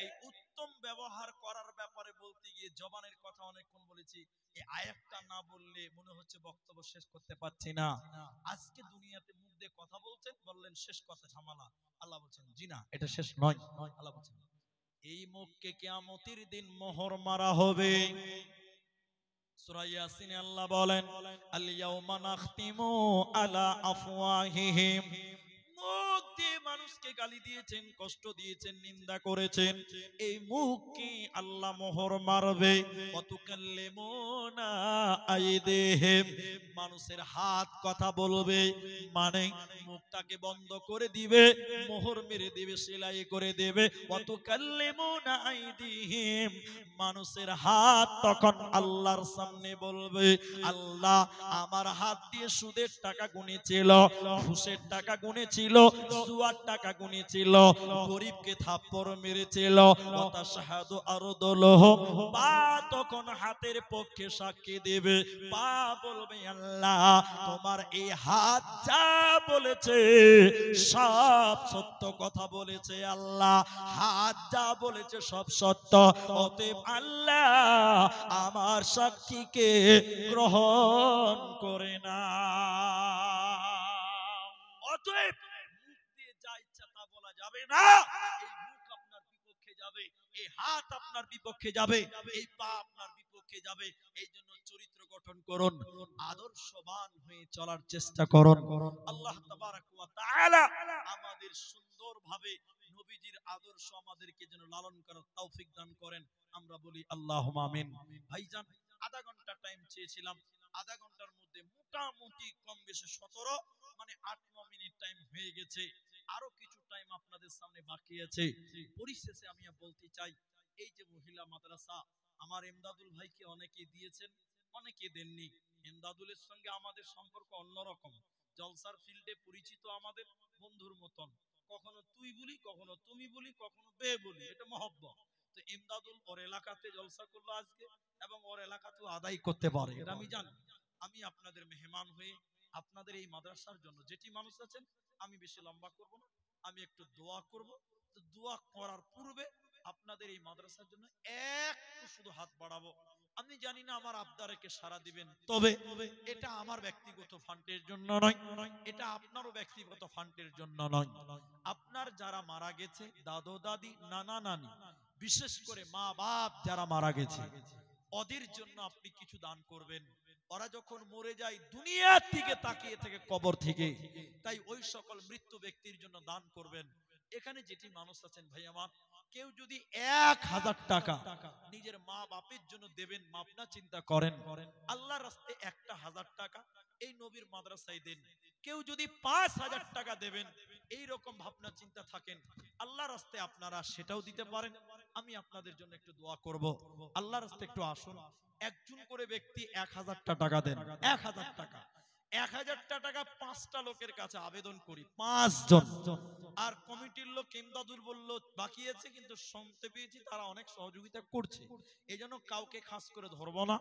[SPEAKER 1] এই উত্তম ব্যবহার করার ব্যাপারে বলতে গিয়ে জবানের কথা অনেকক্ষণ বলেছি। এই আয়াতটা না বললে মনে হচ্ছে বক্তব্য শেষ করতে পারছি না। আজকে দুনিয়াতে মুখ দিয়ে কথা বলছেন, বললেন শেষ কথা ঝামেলা। আল্লাহ বলছেন জি না, এটা শেষ নয়। আল্লাহ বলছেন এই মুখকে কিয়ামতের দিন মোহর মারা হবে। সূরা ইয়াসিনে আল্লাহ বলেন আল ইয়াউমা নাখতিমু আলা আফওয়াহিহিম, মুখ দিয়ে মানুষকে গালি দিয়েছেন, কষ্ট দিয়েছেন, নিন্দা করেছেন, এই মুখকে আল্লাহ মোহর মারবে। ওয়াতুকাল্লিমুনা আইদিহিম, মানুষের হাত কথা বলবে, মানে মুখটাকে বন্ধ করে দিবে, মোহর মেরে দিবে, সেলাই করে দেবে। ওয়াতুকাল্লিমুনা আইদিহিম, মানুষের হাত তখন আল্লাহর সামনে বলবে আল্লাহ আমার হাত দিয়ে সুদের টাকা গুনেছিল, ঘুষের টাকা গুনেছিল, জুয়ার টাকা গুনেছিল, গরিবকে থাপ্পড় মেরেছিল। ওয়াতাশহাদু আরদুলুহুম, পা তখন হাতের পক্ষে সাক্ষী দেবে। পা বলবে আল্লাহ তোমার এই হাত যা বলেছে সব সত্য কথা বলেছে, আল্লাহ হাত যা বলেছে সব সত্য, অতএব আল্লাহ আমার সাক্ষীকে গ্রহণ করে না। অতএব মুখ দিয়ে যা ইচ্ছা তা বলা যাবে না। এই মুখ আপনার বিপক্ষে যাবে, এই হাত আপনার বিপক্ষে যাবে, এই পা আপনার বিপক্ষে যাবে। এই জন্য চরিত্র গঠন করুন, আদর্শবান হয়ে চলার চেষ্টা করুন। আল্লাহ তাবারাক ওয়া তাআলা আমাদের সুন্দরভাবে নবীজির আদর্শ আমাদেরকে যেন লালন করার তৌফিক দান করেন। আমরা বলি আল্লাহুম্মা আমিন। ভাইজান আধা ঘন্টা টাইম চেয়েছিলাম, আধা ঘন্টার মধ্যে মোটামুটি কম বেশি 17 মানে 8-9 মিনিট টাইম হয়ে গেছে। আরো কিছু টাইম আপনাদের সামনে বাকি আছে। পরিশেষে আমি বলতে চাই এই যে মহিলা মাদ্রাসা আমার এমদাদুল ভাইকে অনেকে দিয়েছেন, অনেকে দেননি। এমদাদুলের সঙ্গে আমাদের সম্পর্ক অন্যরকম, জলসার ফিল্ডে পরিচিত আমাদের বন্ধুর মতন, কখনো তুই বলি, কখনো তুমি বলি, কখনো বে বলি, এটা মহব্বত। তো ইমদাদুল ওর এলাকাতে জলসা করলো আজকে এবং ওর এলাকাতেও আদায় করতে পারে, এটা আমি জানি। আমি আপনাদের মেহমান হয়ে আপনাদের এই মাদ্রাসার জন্য যেটি মানুষ আছেন, আমি বেশি লম্বা করব না, আমি একটু দোয়া করব। তো দোয়া করার পূর্বে আপনাদের এই মাদ্রাসার জন্য একটু শুধু হাত বাড়াবো। আমি জানি না আমার আবদারকে সাড়া দিবেন, তবে এটা আমার ব্যক্তিগত ফান্ডের জন্য নয়, এটা আপনারও ব্যক্তিগত ফান্ডের জন্য নয়। আপনার যারা মারা গেছে, দাদু দাদি, নানা নানি, বিশেষ করে মা বাপ যারা মারা গেছে, ওদের জন্য আপনি কিছু দান করবেন। ওরা যখন মরে যায় দুনিয়ার দিকে তাকিয়ে থেকে কবর থেকে, তাই ওই সকল মৃত্যু ব্যক্তির জন্য দান করবেন। এখানে যেটি মানুষ আছেন ভাই আমার, কেউ যদি 1000 টাকা নিজের মা বাপের জন্য দেবেন, মাপনা চিন্তা করেন, আল্লাহর রাস্তায় 1000 টাকা এই নবীর মাদ্রাসায় দেন। কেউ যদি 5000 টাকা দেবেন, এই রকম ভাবনা চিন্তা থাকেন, আল্লাহর রাস্তায় আপনারা সেটাও দিতে পারেন। আমি আপনাদের জন্য একটু দোয়া করব, আল্লাহর রাস্তায় একটু আসুন। একজন করে ব্যক্তি 1000 টাকা দেন, 1000 টাকা, 1000 টাকা 5টা লোকের কাছে আবেদন করি, 5 জন। আর কমিটির লোক ইমদাদুল বলল বাকি আছে, কিন্তু শুনতে পেয়েছি তারা অনেক সহযোগিতা করছে, এজন্য কাউকে খাস করে ধরবো না।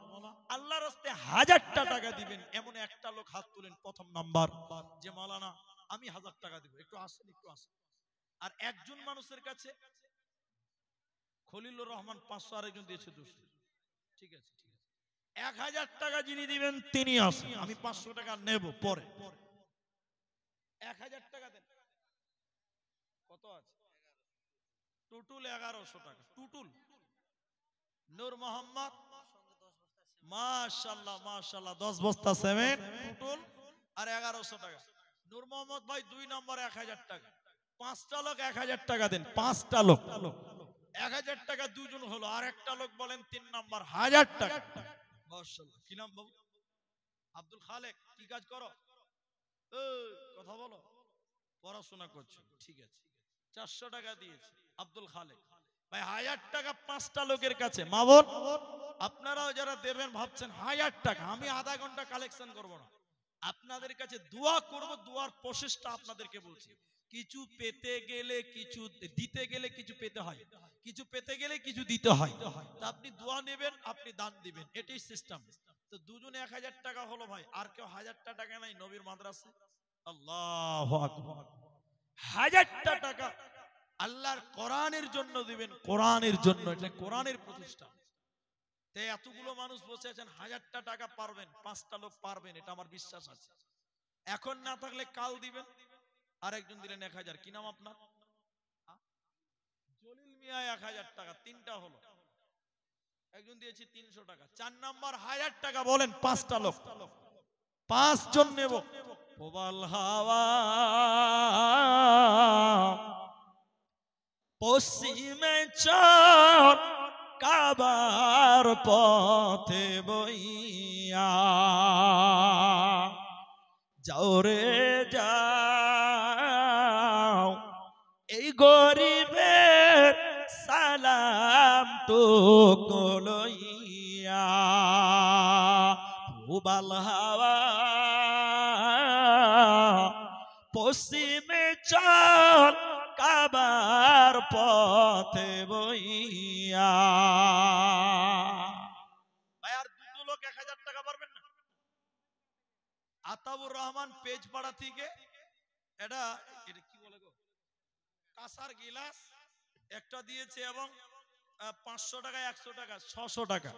[SPEAKER 1] আল্লাহর রাস্তায় 1000 টাকা দিবেন এমন একটা লোক হাত তুলেন, প্রথম নাম্বার, যে মাওলানা আমি 1000 টাকা দিব, একটু আসেন, একটু আসেন। আর একজন মানুষের কাছে খলিলুর রহমান 500, আরেকজন দিয়েছে 200, ঠিক আছে, ঠিক আছে। 1000 টাকা যিনি দিবেন তিনি আসেন, আমি 500 টাকা নেব পরে। 1000 টাকা দেন, কত আছে? টুটুল 1100 টাকা, টুটুল নূর মোহাম্মদ, মাশাআল্লাহ মাশাআল্লাহ, 10 বস্তা সিমেন্ট টুটুল আর 1100 টাকা। নূর মোহাম্মদ ভাই 2 নম্বর 1000 টাকা। 5টা লোক 1000 টাকা দেন, 5টা লোক 1000 টাকা, দুজন হলো। আর একটা লোক বলেন 3 নম্বর 1000 টাকা। মাশাআল্লাহ, কি নাম বাবু? আব্দুল খালেক, কি কাজ করো? কথা বলো, পড়াশোনা করছো, ঠিক আছে, 400 টাকা দিয়েছে আব্দুল খালেক ভাই, 1000 টাকা 5টা লোকের কাছে। মা বোন আপনারাও যারা দেবেন ভাবছেন 1000 টাকা আমি আধা ঘন্টা কালেকশন করব না, আপনাদের কাছে দোয়া করব, দোয়ার প্রসেসটা আপনাদেরকে বলছি। কিছু পেতে গেলে কিছু দিতে গেলে কিছু পেতে হয়, কিছু পেতে গেলে কিছু দিতে হয়। তা আপনি দোয়া নেবেন, আপনি দান দিবেন, এটাই সিস্টেম। তো দুজনে 1000 টাকা হলো ভাই, আর কেউ 1000 টাকা নাই নবীর মাদ্রাসায়? আল্লাহু আকবার। 1000 টাকা আল্লাহর কোরআনের জন্য দিবেন, কোরআনের জন্য, এটা কোরআনের প্রতিষ্ঠা। তে এতগুলো মানুষ বসে আছেন, 1000 টাকা পারবেন, 5টা লোক পারবেন, এটা আমার বিশ্বাস আছে। এখন না থাকলে কাল দিবেন। আরেকজন দিলেন 1000, কি নাম আপনার? জলিল মিয়া 1000 টাকা, 3টা হলো। একজন দিয়েছি 300 টাকা। 4 নাম্বার 1000 টাকা বলেন, 5টা লোক, 5 জন নেব। প্রবাল হাওয়া পশ্চিমে চল, কাবার পথে বইয়া যাও রে যাও, এই গরিবের সালাম টুকু লইয়া। প্রবাল হাওয়া পশ্চিমে চল, কাবার পথে বইয়া। ভাই আর দুটো লোক 1000 টাকা পারবেন না? আতাউর রহমান পেজপাড়া থেকে, এটা এটা কি বলে গো, কাঁসার গিলাস একটা দিয়েছে, এবং 500 টাকা, 100 টাকা, 600 টাকা।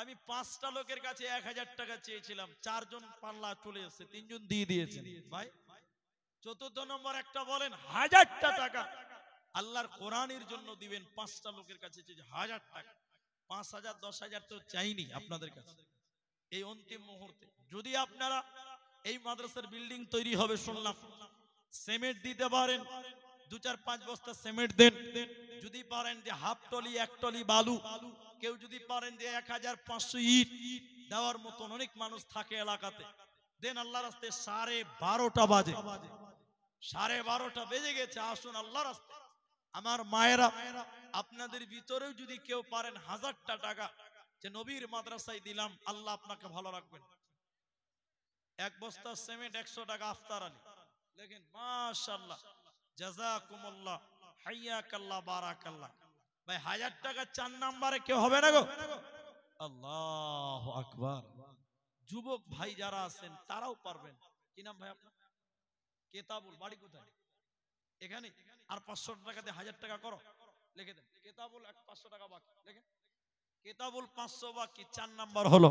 [SPEAKER 1] আমি 5টা লোকের কাছে 1000 টাকা চেয়েছিলাম, 4 জন পাল্লা চলে এসেছে, 3 জন দিয়ে দিয়েছেন ভাই। চতুর্থ নম্বর একটা বলেন 1000 টাকা আল্লাহর কোরআনের জন্য দিবেন, 5টা লোকের কাছে চেয়েছে 1000 টাকা। 5000 10,000 তো চাইনি আপনাদের কাছে এই অন্তিম মুহূর্তে। যদি আপনারা এই মাদ্রাসার বিল্ডিং তৈরি হবে শুনলাম, সিমেন্ট দিতে পারেন, 2-4-5 বস্তা সিমেন্ট দেন। যদি পারেন যে হাফ টলি 1 টলি বালু, কেউ যদি পারেন যে 1500 ইট দেওয়ার মতন, অনেক মানুষ থাকে এলাকাতে, দেন আল্লাহর রাস্তায়। 12:30 বাজে, 12:30 বেজে গেছে, আসুন আল্লাহর রাস্তায়। আমার মায়েরা, আপনাদের ভিতরেও যদি কেউ পারেন 1000 টাকা যে নবীর মাদ্রাসায় দিলাম, আল্লাহ আপনাকে ভালো রাখবেন। 1 বস্তা সিমেন্ট 100 টাকা। আফতার আলী দেখেন, মাশাআল্লাহ, জাযাকুমুল্লাহ, হাইয়াকাল্লাহ, বারাকাল্লাহ। ভাই 1000 টাকা 4 নম্বরে কেউ হবে না গো? আল্লাহু আকবার। যুবক ভাই যারা আছেন তারাও পারবেন। কি নাম ভাই আপনার? কেতাবুল, বাড়ি কোথায়? এখানে। আর 500 টাকা দিয়ে 1000 টাকা করো, লিখে দেন। কেতাবুল 500 টাকা বাকি, লিখেন। কেতাবুল 500 বাকি, 4 নাম্বার হলো।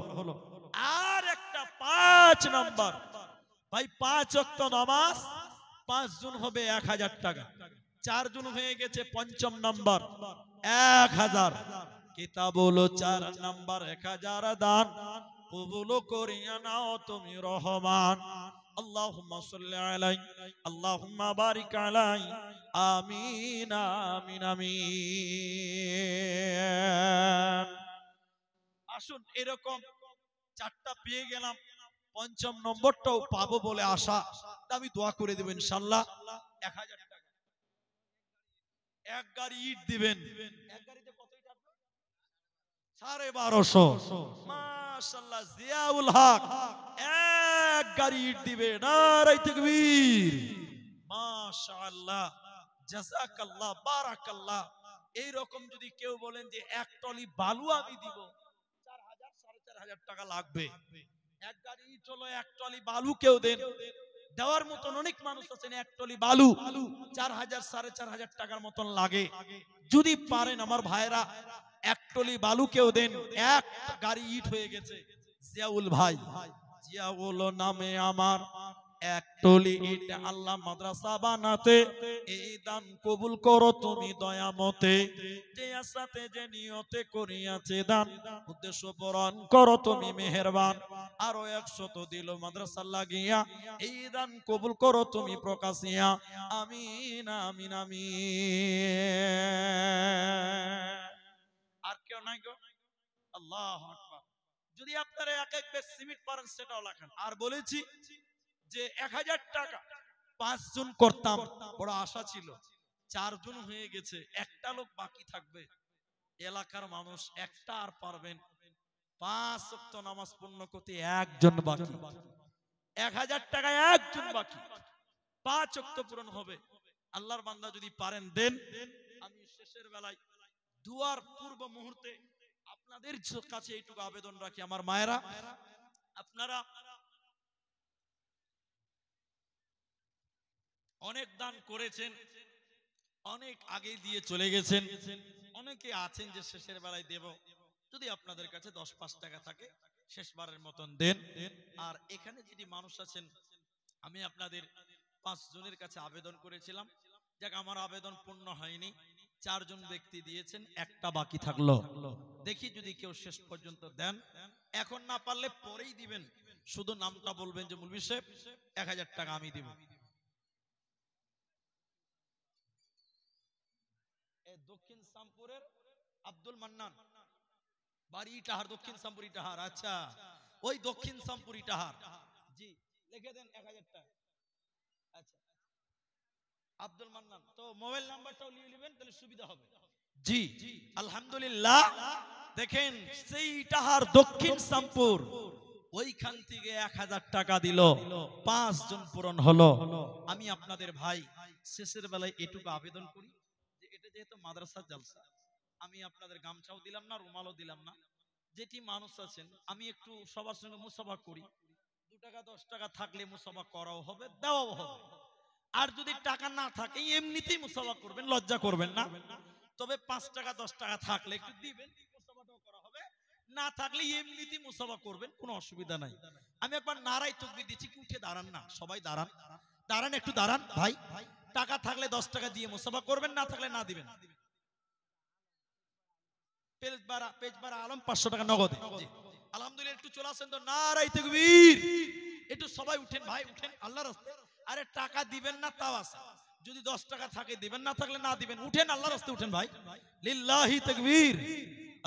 [SPEAKER 1] আর একটা 5 নাম্বার ভাই, 5 ওয়াক্ত নামাজ, 5 জন হবে 1000 টাকা, 4 জন হয়ে গেছে, পঞ্চম নাম্বার 1000। কেতাবুল 4 নাম্বার 1000 দান কবুল করিয়া নাও তুমি রহমান। আল্লাহুম্মা সাল্লি আলাইহি, আল্লাহুম্মা বারিক আলাইহি, আমিন আমিন আমিন। আসুন, এরকম 4টা পেয়ে গেলাম, পঞ্চম নম্বরটাও পাবো বলে আশা। আমি দোয়া করে দেব ইনশাআল্লাহ। 1000 টাকা, 1 গাড়ি ইট দিবেন। 1 গাড়িতে কত ইট আসবে? 1250। মাশাআল্লাহ, জিয়াউল হক 1 গাড়ি ইট দিবে। নারে তাকবীর, মাশাআল্লাহ, জাযাকাল্লাহ, বারাকাল্লাহ। এই রকম যদি কেউ বলেন যে 1 টলি বালু আমি দিব, 4000 4500 টাকা লাগবে। 1 গাড়ি ইট হলো, 1 টলি বালু কেউ দেন, দেওয়ার মতন অনেক মানুষ আছেন। 1 টলি বালু 4000 4500 টাকার মতন লাগে। যদি পারেন আমার ভাইরা, 1 টলি বালু কেউ দেন, 1 গাড়ি ইট হয়ে গেছে। জিয়াউল ভাই, জিয়াউল নামে আমার 1 টলি ইট আল্লাহ মাদ্রাসা বানাতে, এই দান কবুল করো তুমি দয়ামতে। যে আশাতে যে নিয়তে করিয়াছে দান, উদ্দেশ্য পূরণ করো তুমি মেহেরবান। আরো 100 দিল মাদ্রাসা লাগিয়া, এই দান কবুল করো তুমি প্রকাশিয়া। আমিন আমিন আমিন। আর কেউ নাই গো? আল্লাহু আকবার। যদি আপনারা এক এক বেশ সিমেন্ট পারেন সেটাও লেখেন। আর বলেছি যে 1000 টাকা 5 জন করতাম, বড় আশা ছিল। 4 জন হয়ে গেছে, একটা লোক বাকি থাকবে। এলাকার মানুষ একটা আর পারবেন 5 ওয়াক্ত নামাজ পূর্ণ করতে, একজন বাকি। 1000 টাকায় একজন বাকি, 5 ওয়াক্ত পূরণ হবে। আল্লাহর বান্দা যদি পারেন দেন। আমি শেষের বেলায় দুয়ার পূর্ব মুহূর্তে আপনাদের কাছে এইটুকু আবেদন রাখি, আমার মায়েরা, আপনারা অনেক দান করেছেন, অনেক আগে দিয়ে চলে গেছেন, অনেকে আছেন যে শেষের বেলায় দেব। যদি আপনাদের কাছে 10-5 টাকা থাকে শেষবারের মতন দেন। আর এখানে যদি মানুষ আছেন, আমি আপনাদের 5 জনের কাছে আবেদন করেছিলাম, যাক আমার আবেদন পূর্ণ হয়নি, 4 জন ব্যক্তি দিয়েছেন, একটা বাকি থাকলো। দেখি যদি কেউ শেষ পর্যন্ত দেন, এখন না পারলে পরেই দিবেন, শুধু নামটা বলবেন যে মুলবি সাহেব 1000 টাকা আমি দিব। দক্ষিণ শামপুরের আব্দুল মান্নান, বাড়ি ইটাহার, দক্ষিণ শামপুর ইটাহার। আচ্ছা, ওই দক্ষিণ শামপুর ইটাহার, জি লিখে দেন 1000 টাকা। আচ্ছা, আব্দুল মান্নান, তো মোবাইল নাম্বারটাও নিয়ে নেবেন, তাহলে সুবিধা হবে। জি আলহামদুলিল্লাহ। দেখেন সেই ইটাহার দক্ষিণ শামপুর, ওইখান থেকে 1000 টাকা দিল, 5 জন পূরণ হলো। আমি আপনাদের ভাই শেষের বেলায় এটুকু আবেদন করি যে এটা যেহেতু মাদ্রাসা জালসা, আমি আপনাদের গামছাও দিলাম না, রুমালও দিলাম না। যেটি মানুষ আছেন, আমি একটু সবার সঙ্গে মুসাফা করি, 2 টাকা 10 টাকা থাকলে মুসাফা করাও হবে, দেওয়াও হবে। আর যদি টাকা না থাকে এমনিতেই মুসাফা করবেন, লজ্জা করবেন না। তবে 5 টাকা 10 টাকা থাকলে একটু দিবেন, মুসাফাটাও করা হবে। না থাকলে এমনিতেই মুসাফা করবেন, কোনো অসুবিধা নাই। আমি একবার নারাই তাকবীর দিচ্ছি, কি উঠে দাঁড়ান না, সবাই দাঁড়ান, দাঁড়ান একটু দাঁড়ান ভাই। টাকা থাকলে 10 টাকা দিয়ে মুসাফা করবেন, না থাকলে না দিবেন। পেজ বাড়া আলম 500 টাকা নগদে। জি আলহামদুলিল্লাহ, একটু চলে আসেন তো, নারাই তাকবীর। একটু সবাই উঠেন ভাই, উঠেন আল্লাহর রাস্তায়। আরে টাকা দিবেন না তাও আছে, যদি 10 টাকা থাকে দিবেন, না থাকলে না দিবেন, উঠেন আল্লাহর রাস্তায় উঠেন ভাই। লিল্লাহি তাকবীর,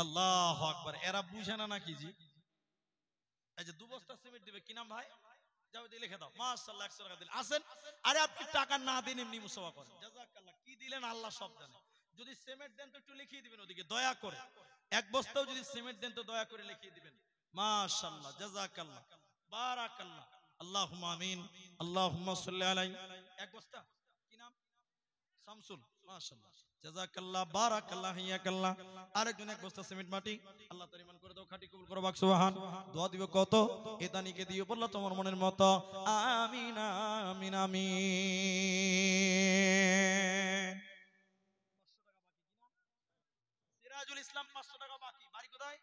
[SPEAKER 1] আল্লাহু আকবার। এরা বুঝে না নাকি জি? এই যে 2 বস্তা সিমেন্ট দিবে, কি নাম ভাই? যাও দিয়ে লিখে দাও, মাশাআল্লাহ 100 টাকা দিলেন, আসেন। আরে আপনি টাকা না দেন এমনি মুসাফা করেন, জাযাকাল্লাহ। কি দিলেন আল্লাহ সব জানে। যদি সিমেন্ট দেন তো একটু লিখিয়ে দিবেন ওদিকে দয়া করে, 1 বস্তাও যদি সিমেন্ট দেন তো দয়া করে লিখিয়ে দিবেন। মাশাআল্লাহ, জাযাকাল্লাহ, বারাকাল্লাহ, আল্লাহুম্মা আমিন, আল্লাহুম্মা সাল্লি আলাইহি। 1 বস্তা, কি নাম? শামসুল, মাশাআল্লাহ, জাযাকাল্লাহ, বারাকাল্লাহ, হিয়াকাল্লাহ। আরেকজন 1 বস্তা সিমেন্ট মাটি, আল্লাহ তার ঈমান করে দাও, খাঁটি কবুল করো, বাক সুবহান। দোয়া দিবে কত? এ দানিকে দিও বললা তোমার মনের মতো, আমিন আমিন আমিন। সিরাজুল ইসলাম 500 টাকা বাকি, বাড়ি কোথায়?